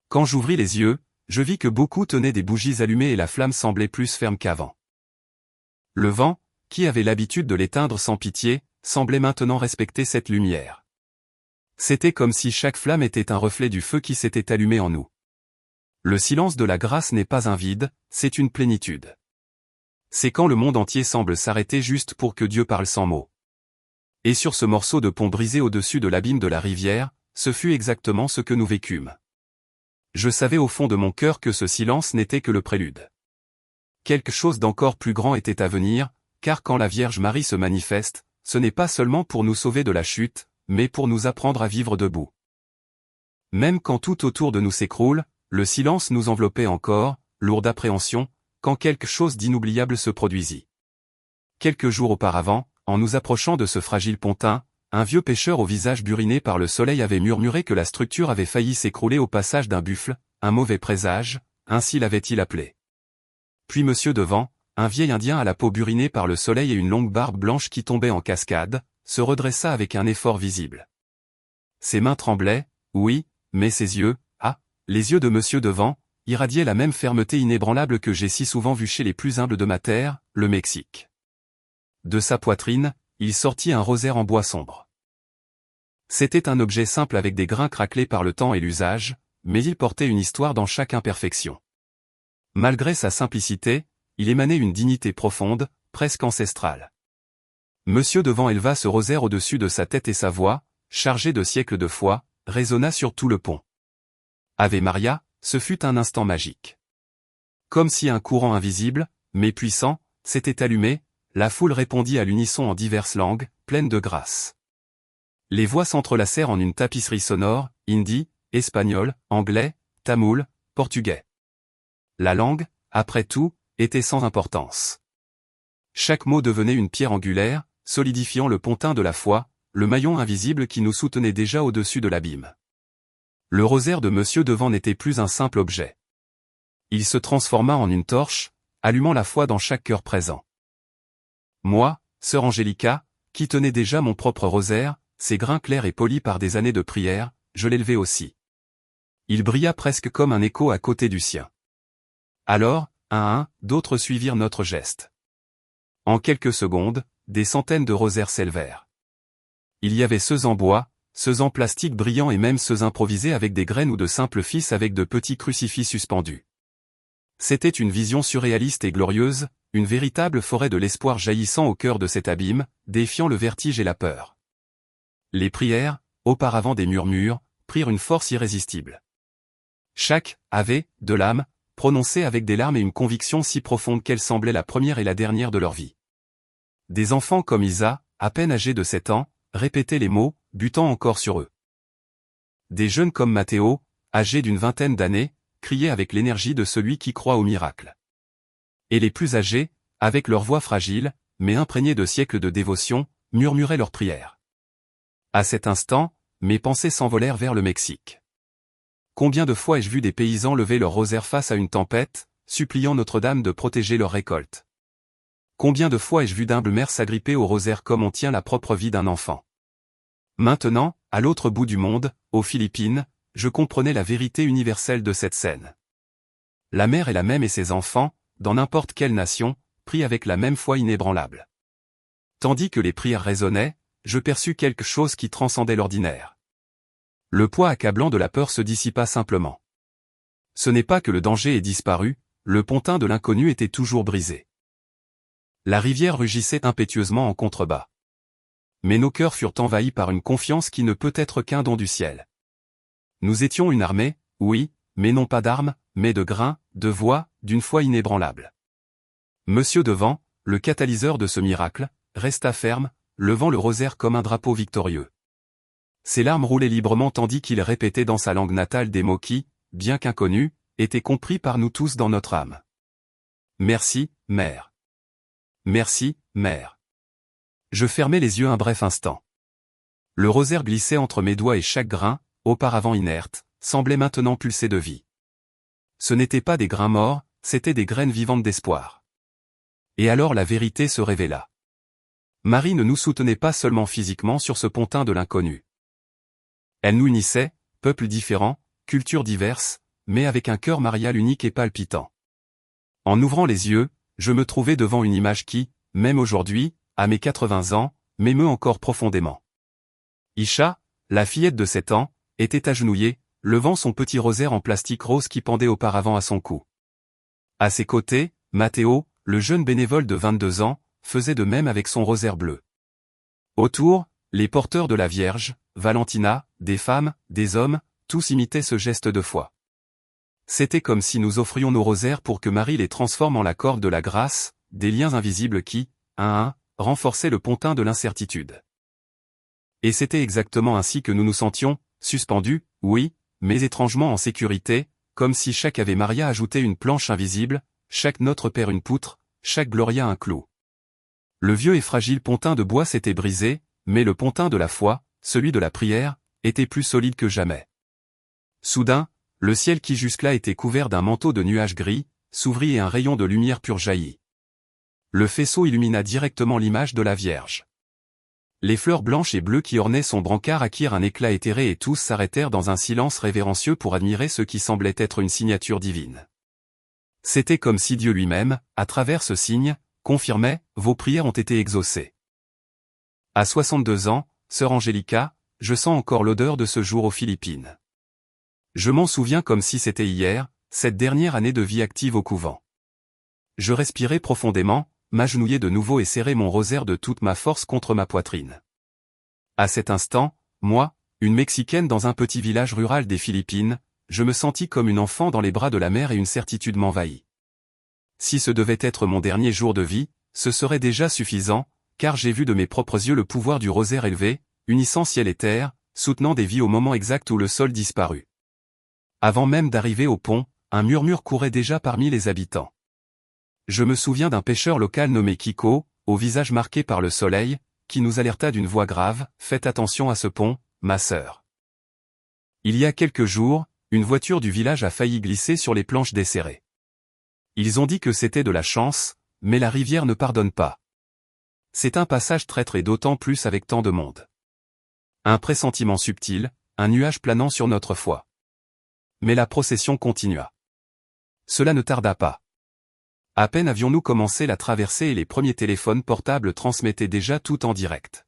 Quand j'ouvris les yeux, je vis que beaucoup tenaient des bougies allumées et la flamme semblait plus ferme qu'avant. Le vent, qui avait l'habitude de l'éteindre sans pitié, semblait maintenant respecter cette lumière. C'était comme si chaque flamme était un reflet du feu qui s'était allumé en nous. Le silence de la grâce n'est pas un vide, c'est une plénitude. C'est quand le monde entier semble s'arrêter juste pour que Dieu parle sans mots. Et sur ce morceau de pont brisé au-dessus de l'abîme de la rivière, ce fut exactement ce que nous vécûmes. Je savais au fond de mon cœur que ce silence n'était que le prélude. Quelque chose d'encore plus grand était à venir, car quand la Vierge Marie se manifeste, ce n'est pas seulement pour nous sauver de la chute, mais pour nous apprendre à vivre debout. Même quand tout autour de nous s'écroule, le silence nous enveloppait encore, lourd d'appréhension, quand quelque chose d'inoubliable se produisit. Quelques jours auparavant, en nous approchant de ce fragile pontin, un vieux pêcheur au visage buriné par le soleil avait murmuré que la structure avait failli s'écrouler au passage d'un buffle, un mauvais présage, ainsi l'avait-il appelé. Puis Monsieur Devant, un vieil Indien à la peau burinée par le soleil et une longue barbe blanche qui tombait en cascade, se redressa avec un effort visible. Ses mains tremblaient, oui, mais ses yeux, les yeux de Monsieur Devant, irradiaient la même fermeté inébranlable que j'ai si souvent vue chez les plus humbles de ma terre, le Mexique. De sa poitrine, il sortit un rosaire en bois sombre. C'était un objet simple avec des grains craquelés par le temps et l'usage, mais il portait une histoire dans chaque imperfection. Malgré sa simplicité, il émanait une dignité profonde, presque ancestrale. Monsieur Devant éleva ce rosaire au-dessus de sa tête et sa voix, chargée de siècles de foi, résonna sur tout le pont. Ave Maria, ce fut un instant magique. Comme si un courant invisible, mais puissant, s'était allumé, la foule répondit à l'unisson en diverses langues, pleines de grâce. Les voix s'entrelacèrent en une tapisserie sonore, hindi, espagnol, anglais, tamoul, portugais. La langue, après tout, était sans importance. Chaque mot devenait une pierre angulaire, solidifiant le pontin de la foi, le maillon invisible qui nous soutenait déjà au-dessus de l'abîme. Le rosaire de Monsieur Devant n'était plus un simple objet. Il se transforma en une torche, allumant la foi dans chaque cœur présent. Moi, sœur Angélica, qui tenais déjà mon propre rosaire, ses grains clairs et polis par des années de prière, je l'élevai aussi. Il brilla presque comme un écho à côté du sien. Alors, un à un, d'autres suivirent notre geste. En quelques secondes, des centaines de rosaires s'élevèrent. Il y avait ceux en bois, ceux en plastique brillant et même ceux improvisés avec des graines ou de simples fils avec de petits crucifix suspendus. C'était une vision surréaliste et glorieuse, une véritable forêt de l'espoir jaillissant au cœur de cet abîme, défiant le vertige et la peur. Les prières, auparavant des murmures, prirent une force irrésistible. Chaque avait, de l'âme, prononcé avec des larmes et une conviction si profonde qu'elle semblait la première et la dernière de leur vie. Des enfants comme Isa, à peine âgés de 7 ans, répétaient les mots, butant encore sur eux. Des jeunes comme Matteo, âgés d'une vingtaine d'années, criaient avec l'énergie de celui qui croit au miracle. Et les plus âgés, avec leur voix fragile, mais imprégnée de siècles de dévotion, murmuraient leurs prières. À cet instant, mes pensées s'envolèrent vers le Mexique. Combien de fois ai-je vu des paysans lever leur rosaire face à une tempête, suppliant Notre-Dame de protéger leur récolte. Combien de fois ai-je vu d'humbles mères s'agripper au rosaire comme on tient la propre vie d'un enfant. Maintenant, à l'autre bout du monde, aux Philippines, je comprenais la vérité universelle de cette scène. La mère est la même et ses enfants, dans n'importe quelle nation, prient avec la même foi inébranlable. Tandis que les prières résonnaient, je perçus quelque chose qui transcendait l'ordinaire. Le poids accablant de la peur se dissipa simplement. Ce n'est pas que le danger ait disparu, le pontin de l'inconnu était toujours brisé. La rivière rugissait impétueusement en contrebas. mais nos cœurs furent envahis par une confiance qui ne peut être qu'un don du ciel. Nous étions une armée, oui, mais non pas d'armes, mais de grains, de voix, d'une foi inébranlable. Monsieur Devant, le catalyseur de ce miracle, resta ferme, levant le rosaire comme un drapeau victorieux. Ses larmes roulaient librement tandis qu'il répétait dans sa langue natale des mots qui, bien qu'inconnus, étaient compris par nous tous dans notre âme. Merci, mère. Merci, mère. Je fermai les yeux un bref instant. Le rosaire glissait entre mes doigts et chaque grain, auparavant inerte, semblait maintenant pulser de vie. Ce n'étaient pas des grains morts, c'étaient des graines vivantes d'espoir. Et alors la vérité se révéla. Marie ne nous soutenait pas seulement physiquement sur ce pontin de l'inconnu. Elle nous unissait, peuples différents, cultures diverses, mais avec un cœur marial unique et palpitant. En ouvrant les yeux, je me trouvais devant une image qui, même aujourd'hui, à mes 80 ans, m'émeut encore profondément. Isha, la fillette de 7 ans, était agenouillée, levant son petit rosaire en plastique rose qui pendait auparavant à son cou. À ses côtés, Matteo, le jeune bénévole de 22 ans, faisait de même avec son rosaire bleu. Autour, les porteurs de la Vierge, Valentina, des femmes, des hommes, tous imitaient ce geste de foi. C'était comme si nous offrions nos rosaires pour que Marie les transforme en la corde de la grâce, des liens invisibles qui, un à un, renforçaient le pontin de l'incertitude. Et c'était exactement ainsi que nous nous sentions, suspendus, oui, mais étrangement en sécurité, comme si chaque Ave Maria ajoutait une planche invisible, chaque Notre Père une poutre, chaque Gloria un clou. Le vieux et fragile pontin de bois s'était brisé, mais le pontin de la foi, celui de la prière, était plus solide que jamais. Soudain, le ciel qui jusque-là était couvert d'un manteau de nuages gris, s'ouvrit et un rayon de lumière pure jaillit. Le faisceau illumina directement l'image de la Vierge. Les fleurs blanches et bleues qui ornaient son brancard acquirent un éclat éthéré et tous s'arrêtèrent dans un silence révérencieux pour admirer ce qui semblait être une signature divine. C'était comme si Dieu lui-même, à travers ce signe, confirmait « Vos prières ont été exaucées ». À 62 ans, sœur Angélica, je sens encore l'odeur de ce jour aux Philippines. Je m'en souviens comme si c'était hier, cette dernière année de vie active au couvent. Je respirais profondément, m'agenouillai de nouveau et serrai mon rosaire de toute ma force contre ma poitrine. À cet instant, moi, une Mexicaine dans un petit village rural des Philippines, je me sentis comme une enfant dans les bras de la mère et une certitude m'envahit. Si ce devait être mon dernier jour de vie, ce serait déjà suffisant, car j'ai vu de mes propres yeux le pouvoir du rosaire élevé, unissant ciel et terre, soutenant des vies au moment exact où le sol disparut. Avant même d'arriver au pont, un murmure courait déjà parmi les habitants. Je me souviens d'un pêcheur local nommé Kiko, au visage marqué par le soleil, qui nous alerta d'une voix grave, « Faites attention à ce pont, ma sœur. » Il y a quelques jours, une voiture du village a failli glisser sur les planches desserrées. Ils ont dit que c'était de la chance, mais la rivière ne pardonne pas. C'est un passage traître et d'autant plus avec tant de monde. Un pressentiment subtil, un nuage planant sur notre foi. Mais la procession continua. Cela ne tarda pas. À peine avions-nous commencé la traversée et les premiers téléphones portables transmettaient déjà tout en direct.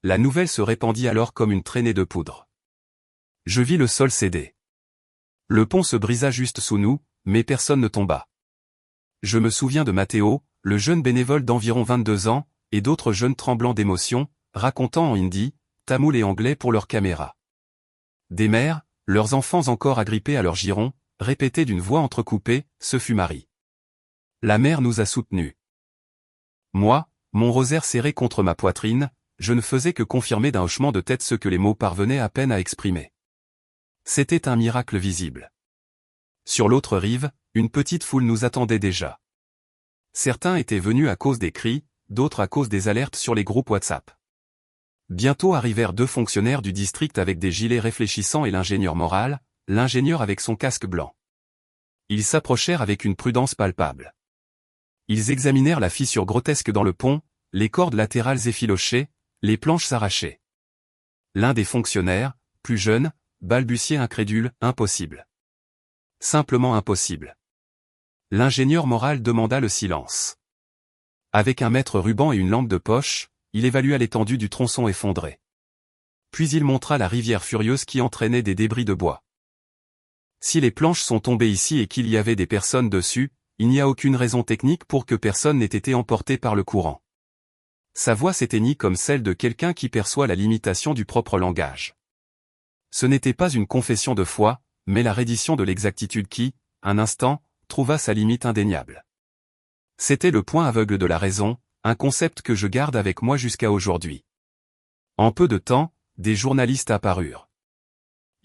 La nouvelle se répandit alors comme une traînée de poudre. Je vis le sol céder. Le pont se brisa juste sous nous, mais personne ne tomba. Je me souviens de Matteo, le jeune bénévole d'environ 22 ans, et d'autres jeunes tremblants d'émotion, racontant en hindi, tamoul et anglais pour leurs caméras. Des mères, leurs enfants encore agrippés à leur giron, répétaient d'une voix entrecoupée, « Ce fut Marie. » La mère nous a soutenus. Moi, mon rosaire serré contre ma poitrine, je ne faisais que confirmer d'un hochement de tête ce que les mots parvenaient à peine à exprimer. C'était un miracle visible. Sur l'autre rive, une petite foule nous attendait déjà. Certains étaient venus à cause des cris, d'autres à cause des alertes sur les groupes WhatsApp. Bientôt arrivèrent 2 fonctionnaires du district avec des gilets réfléchissants et l'ingénieur moral, l'ingénieur avec son casque blanc. Ils s'approchèrent avec une prudence palpable. Ils examinèrent la fissure grotesque dans le pont, les cordes latérales effilochées, les planches s'arrachaient. L'un des fonctionnaires, plus jeune, balbutiait incrédule, « Impossible. Simplement impossible. » L'ingénieur moral demanda le silence. Avec un mètre ruban et une lampe de poche, il évalua l'étendue du tronçon effondré. Puis il montra la rivière furieuse qui entraînait des débris de bois. Si les planches sont tombées ici et qu'il y avait des personnes dessus, il n'y a aucune raison technique pour que personne n'ait été emporté par le courant. Sa voix s'éteignit comme celle de quelqu'un qui perçoit la limitation du propre langage. Ce n'était pas une confession de foi, mais la reddition de l'exactitude qui, un instant, trouva sa limite indéniable. C'était le point aveugle de la raison, un concept que je garde avec moi jusqu'à aujourd'hui. En peu de temps, des journalistes apparurent.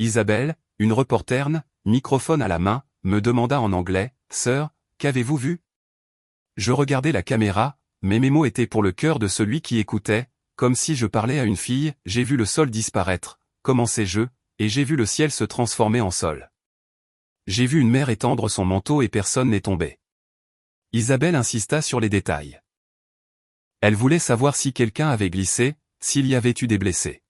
Isabelle, une reporterne, microphone à la main, me demanda en anglais, « Sir, qu'avez-vous vu ?» Je regardais la caméra, mais mes mots étaient pour le cœur de celui qui écoutait, comme si je parlais à une fille, j'ai vu le sol disparaître, commençais-je, et j'ai vu le ciel se transformer en sol. J'ai vu une mer étendre son manteau et personne n'est tombé. Isabelle insista sur les détails. Elle voulait savoir si quelqu'un avait glissé, s'il y avait eu des blessés.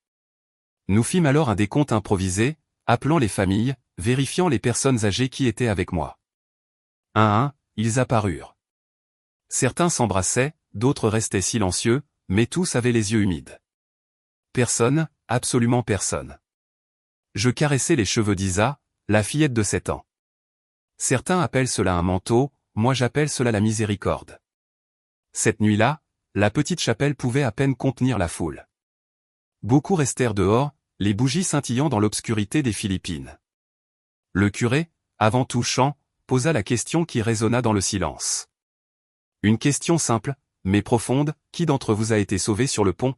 Nous fîmes alors un décompte improvisé, appelant les familles, vérifiant les personnes âgées qui étaient avec moi. Un à un, ils apparurent. Certains s'embrassaient, d'autres restaient silencieux, mais tous avaient les yeux humides. Personne, absolument personne. Je caressais les cheveux d'Isa, la fillette de 7 ans. Certains appellent cela un manteau, moi j'appelle cela la miséricorde. Cette nuit-là, la petite chapelle pouvait à peine contenir la foule. Beaucoup restèrent dehors, les bougies scintillant dans l'obscurité des Philippines. Le curé, avant tout chant, posa la question qui résonna dans le silence. Une question simple, mais profonde, qui d'entre vous a été sauvé sur le pont?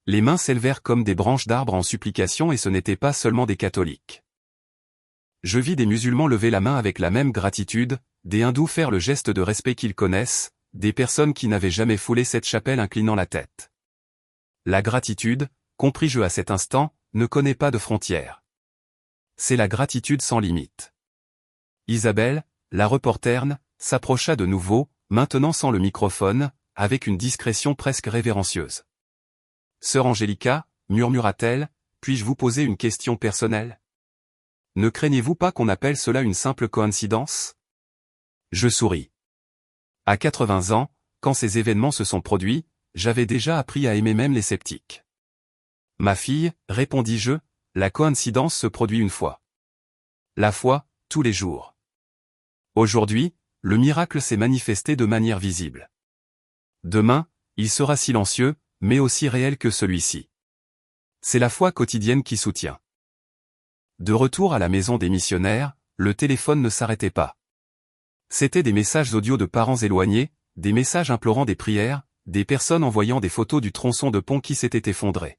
Les mains s'élevèrent comme des branches d'arbres en supplication et ce n'étaient pas seulement des catholiques. Je vis des musulmans lever la main avec la même gratitude, des hindous faire le geste de respect qu'ils connaissent, des personnes qui n'avaient jamais foulé cette chapelle inclinant la tête. La gratitude, compris-je à cet instant, ne connaît pas de frontières. C'est la gratitude sans limite. Isabelle, la reporterne, s'approcha de nouveau, maintenant sans le microphone, avec une discrétion presque révérencieuse. « Sœur Angélica, murmura-t-elle, puis-je vous poser une question personnelle? Ne craignez-vous pas qu'on appelle cela une simple coïncidence ?» Je souris. À 80 ans, quand ces événements se sont produits, j'avais déjà appris à aimer même les sceptiques. Ma fille, répondis-je, la coïncidence se produit une fois. La foi, tous les jours. Aujourd'hui, le miracle s'est manifesté de manière visible. Demain, il sera silencieux, mais aussi réel que celui-ci. C'est la foi quotidienne qui soutient. De retour à la maison des missionnaires, le téléphone ne s'arrêtait pas. C'étaient des messages audio de parents éloignés, des messages implorant des prières, des personnes envoyant des photos du tronçon de pont qui s'était effondré.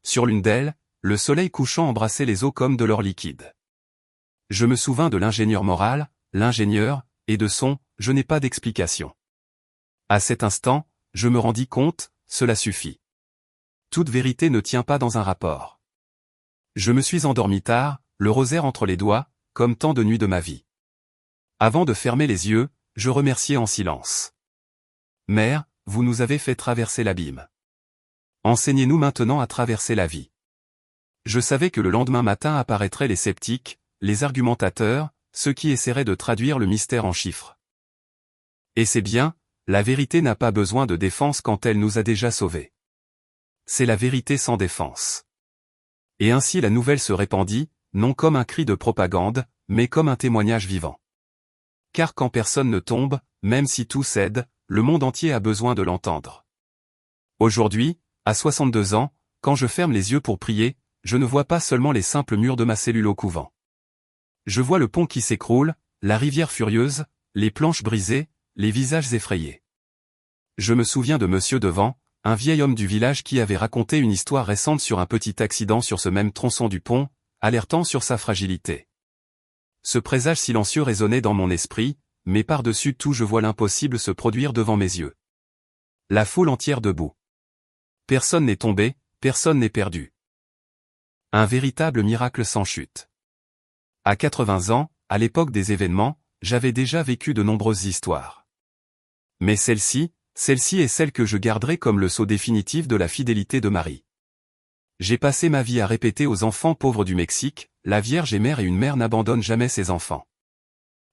Sur l'une d'elles, le soleil couchant embrassait les eaux comme de l'or liquide. Je me souvins de l'ingénieur moral, l'ingénieur, et de son « je n'ai pas d'explication ». À cet instant, je me rendis compte, cela suffit. Toute vérité ne tient pas dans un rapport. Je me suis endormi tard, le rosaire entre les doigts, comme tant de nuits de ma vie. Avant de fermer les yeux, je remerciai en silence. Mère, vous nous avez fait traverser l'abîme. Enseignez-nous maintenant à traverser la vie. Je savais que le lendemain matin apparaîtraient les sceptiques, les argumentateurs, ceux qui essaieraient de traduire le mystère en chiffres. Et c'est bien, la vérité n'a pas besoin de défense quand elle nous a déjà sauvés. C'est la vérité sans défense. Et ainsi la nouvelle se répandit, non comme un cri de propagande, mais comme un témoignage vivant. Car quand personne ne tombe, même si tout cède, le monde entier a besoin de l'entendre. Aujourd'hui, à 62 ans, quand je ferme les yeux pour prier, je ne vois pas seulement les simples murs de ma cellule au couvent. Je vois le pont qui s'écroule, la rivière furieuse, les planches brisées, les visages effrayés. Je me souviens de Monsieur Devant, un vieil homme du village qui avait raconté une histoire récente sur un petit accident sur ce même tronçon du pont, alertant sur sa fragilité. Ce présage silencieux résonnait dans mon esprit, mais par-dessus tout je vois l'impossible se produire devant mes yeux. La foule entière debout. Personne n'est tombé, personne n'est perdu. Un véritable miracle sans chute. À 80 ans, à l'époque des événements, j'avais déjà vécu de nombreuses histoires. Mais celle-ci est celle que je garderai comme le sceau définitif de la fidélité de Marie. J'ai passé ma vie à répéter aux enfants pauvres du Mexique, la Vierge est mère et une mère n'abandonne jamais ses enfants.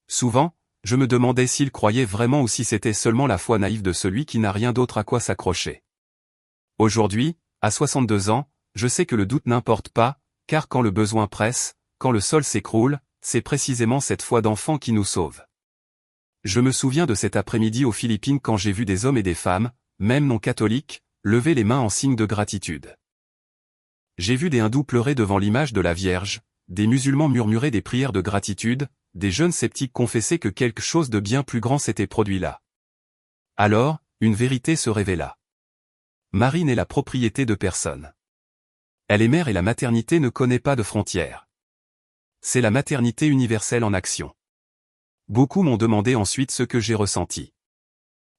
Souvent, je me demandais s'ils croyaient vraiment ou si c'était seulement la foi naïve de celui qui n'a rien d'autre à quoi s'accrocher. Aujourd'hui, à 62 ans, je sais que le doute n'importe pas, car quand le besoin presse, quand le sol s'écroule, c'est précisément cette foi d'enfant qui nous sauve. Je me souviens de cet après-midi aux Philippines quand j'ai vu des hommes et des femmes, même non catholiques, lever les mains en signe de gratitude. J'ai vu des hindous pleurer devant l'image de la Vierge, des musulmans murmurer des prières de gratitude, des jeunes sceptiques confesser que quelque chose de bien plus grand s'était produit là. Alors, une vérité se révéla. Marie n'est la propriété de personne. Elle est mère et la maternité ne connaît pas de frontières. C'est la maternité universelle en action. Beaucoup m'ont demandé ensuite ce que j'ai ressenti.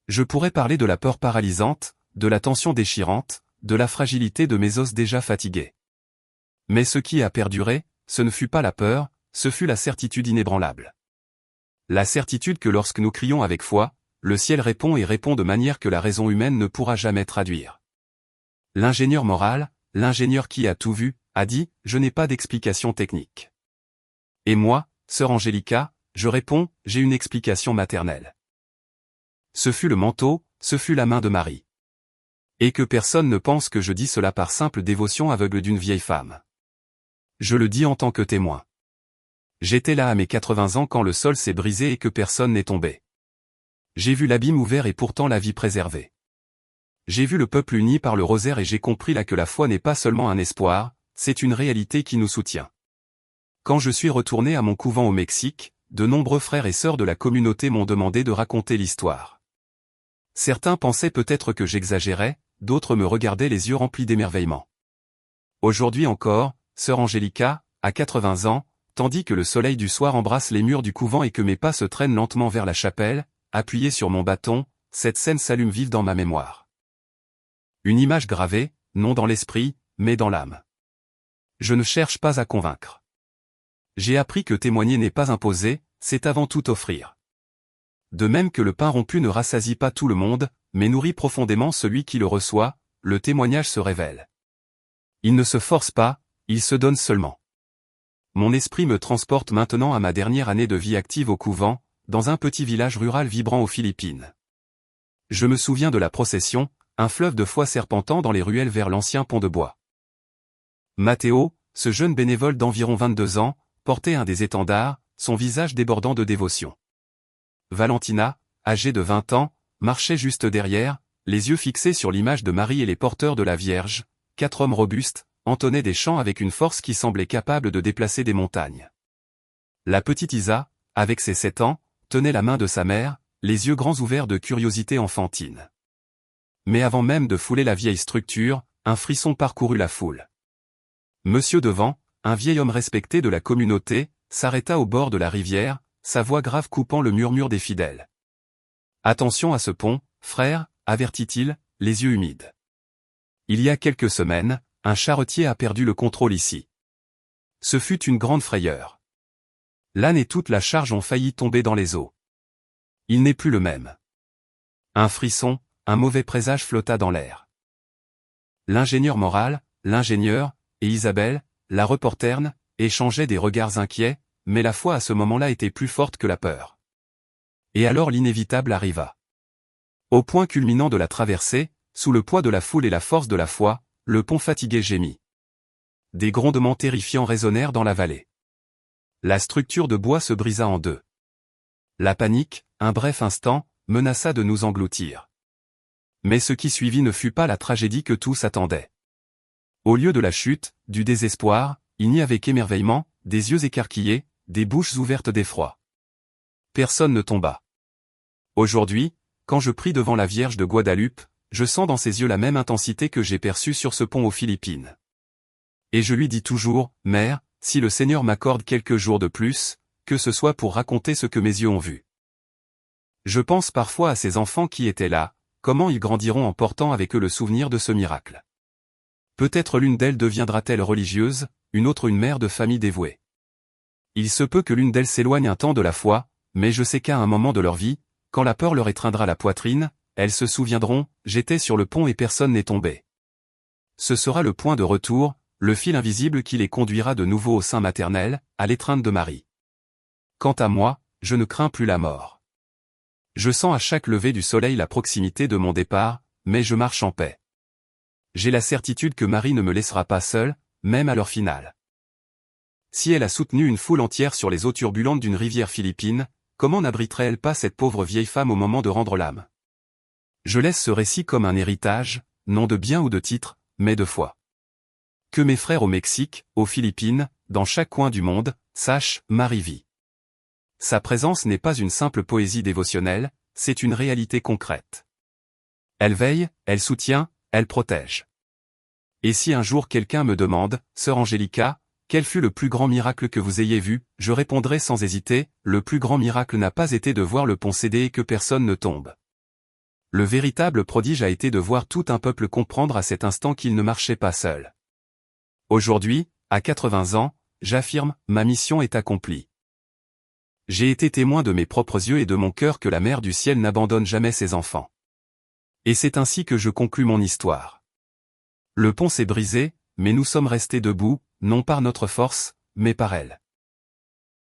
Je pourrais parler de la peur paralysante, de la tension déchirante, de la fragilité de mes os déjà fatigués. Mais ce qui a perduré, ce ne fut pas la peur, ce fut la certitude inébranlable. La certitude que lorsque nous crions avec foi, le ciel répond et répond de manière que la raison humaine ne pourra jamais traduire. L'ingénieur moral, l'ingénieur qui a tout vu, a dit « Je n'ai pas d'explication technique ». Et moi, sœur Angélica, je réponds « J'ai une explication maternelle ». Ce fut le manteau, ce fut la main de Marie. Et que personne ne pense que je dis cela par simple dévotion aveugle d'une vieille femme. Je le dis en tant que témoin. J'étais là à mes 80 ans quand le sol s'est brisé et que personne n'est tombé. J'ai vu l'abîme ouvert et pourtant la vie préservée. J'ai vu le peuple uni par le rosaire et j'ai compris là que la foi n'est pas seulement un espoir, c'est une réalité qui nous soutient. Quand je suis retourné à mon couvent au Mexique, de nombreux frères et sœurs de la communauté m'ont demandé de raconter l'histoire. Certains pensaient peut-être que j'exagérais, d'autres me regardaient les yeux remplis d'émerveillement. Aujourd'hui encore, sœur Angélica, à 80 ans, tandis que le soleil du soir embrasse les murs du couvent et que mes pas se traînent lentement vers la chapelle, appuyé sur mon bâton, cette scène s'allume vive dans ma mémoire. Une image gravée, non dans l'esprit, mais dans l'âme. Je ne cherche pas à convaincre. J'ai appris que témoigner n'est pas imposer, c'est avant tout offrir. De même que le pain rompu ne rassasie pas tout le monde, mais nourrit profondément celui qui le reçoit, le témoignage se révèle. Il ne se force pas, il se donne seulement. Mon esprit me transporte maintenant à ma dernière année de vie active au couvent, dans un petit village rural vibrant aux Philippines. Je me souviens de la procession, un fleuve de foi serpentant dans les ruelles vers l'ancien pont de bois. Matteo, ce jeune bénévole d'environ 22 ans, portait un des étendards, son visage débordant de dévotion. Valentina, âgée de 20 ans, marchait juste derrière, les yeux fixés sur l'image de Marie et les porteurs de la Vierge, 4 hommes robustes, entonnaient des chants avec une force qui semblait capable de déplacer des montagnes. La petite Isa, avec ses 7 ans, tenait la main de sa mère, les yeux grands ouverts de curiosité enfantine. Mais avant même de fouler la vieille structure, un frisson parcourut la foule. Monsieur Devant, un vieil homme respecté de la communauté, s'arrêta au bord de la rivière, sa voix grave coupant le murmure des fidèles. « Attention à ce pont, frère, avertit-il, les yeux humides. Il y a quelques semaines, un charretier a perdu le contrôle ici. Ce fut une grande frayeur. L'âne et toute la charge ont failli tomber dans les eaux. Il n'est plus le même. » Un frisson, un mauvais présage flotta dans l'air. L'ingénieur moral, l'ingénieur, et Isabelle, la reporterne, échangeaient des regards inquiets, mais la foi à ce moment-là était plus forte que la peur. Et alors l'inévitable arriva. Au point culminant de la traversée, sous le poids de la foule et la force de la foi, le pont fatigué gémit. Des grondements terrifiants résonnèrent dans la vallée. La structure de bois se brisa en deux. La panique, un bref instant, menaça de nous engloutir. Mais ce qui suivit ne fut pas la tragédie que tous attendaient. Au lieu de la chute, du désespoir, il n'y avait qu'émerveillement, des yeux écarquillés, des bouches ouvertes d'effroi. Personne ne tomba. Aujourd'hui, quand je prie devant la Vierge de Guadalupe, je sens dans ses yeux la même intensité que j'ai perçue sur ce pont aux Philippines. Et je lui dis toujours, Mère, si le Seigneur m'accorde quelques jours de plus, que ce soit pour raconter ce que mes yeux ont vu. Je pense parfois à ces enfants qui étaient là, comment ils grandiront en portant avec eux le souvenir de ce miracle. Peut-être l'une d'elles deviendra-t-elle religieuse, une autre une mère de famille dévouée. Il se peut que l'une d'elles s'éloigne un temps de la foi, mais je sais qu'à un moment de leur vie, quand la peur leur étreindra la poitrine, elles se souviendront, j'étais sur le pont et personne n'est tombé. Ce sera le point de retour, le fil invisible qui les conduira de nouveau au sein maternel, à l'étreinte de Marie. Quant à moi, je ne crains plus la mort. Je sens à chaque lever du soleil la proximité de mon départ, mais je marche en paix. J'ai la certitude que Marie ne me laissera pas seule, même à l'heure finale. Si elle a soutenu une foule entière sur les eaux turbulentes d'une rivière philippine, comment n'abriterait-elle pas cette pauvre vieille femme au moment de rendre l'âme? Je laisse ce récit comme un héritage, non de biens ou de titres, mais de foi. Que mes frères au Mexique, aux Philippines, dans chaque coin du monde, sachent, Marie vit. Sa présence n'est pas une simple poésie dévotionnelle, c'est une réalité concrète. Elle veille, elle soutient, elle protège. Et si un jour quelqu'un me demande, Sœur Angélica, quel fut le plus grand miracle que vous ayez vu, je répondrai sans hésiter, le plus grand miracle n'a pas été de voir le pont céder et que personne ne tombe. Le véritable prodige a été de voir tout un peuple comprendre à cet instant qu'il ne marchait pas seul. Aujourd'hui, à 80 ans, j'affirme, ma mission est accomplie. J'ai été témoin de mes propres yeux et de mon cœur que la Mère du Ciel n'abandonne jamais ses enfants. Et c'est ainsi que je conclus mon histoire. Le pont s'est brisé, mais nous sommes restés debout, non par notre force, mais par elle.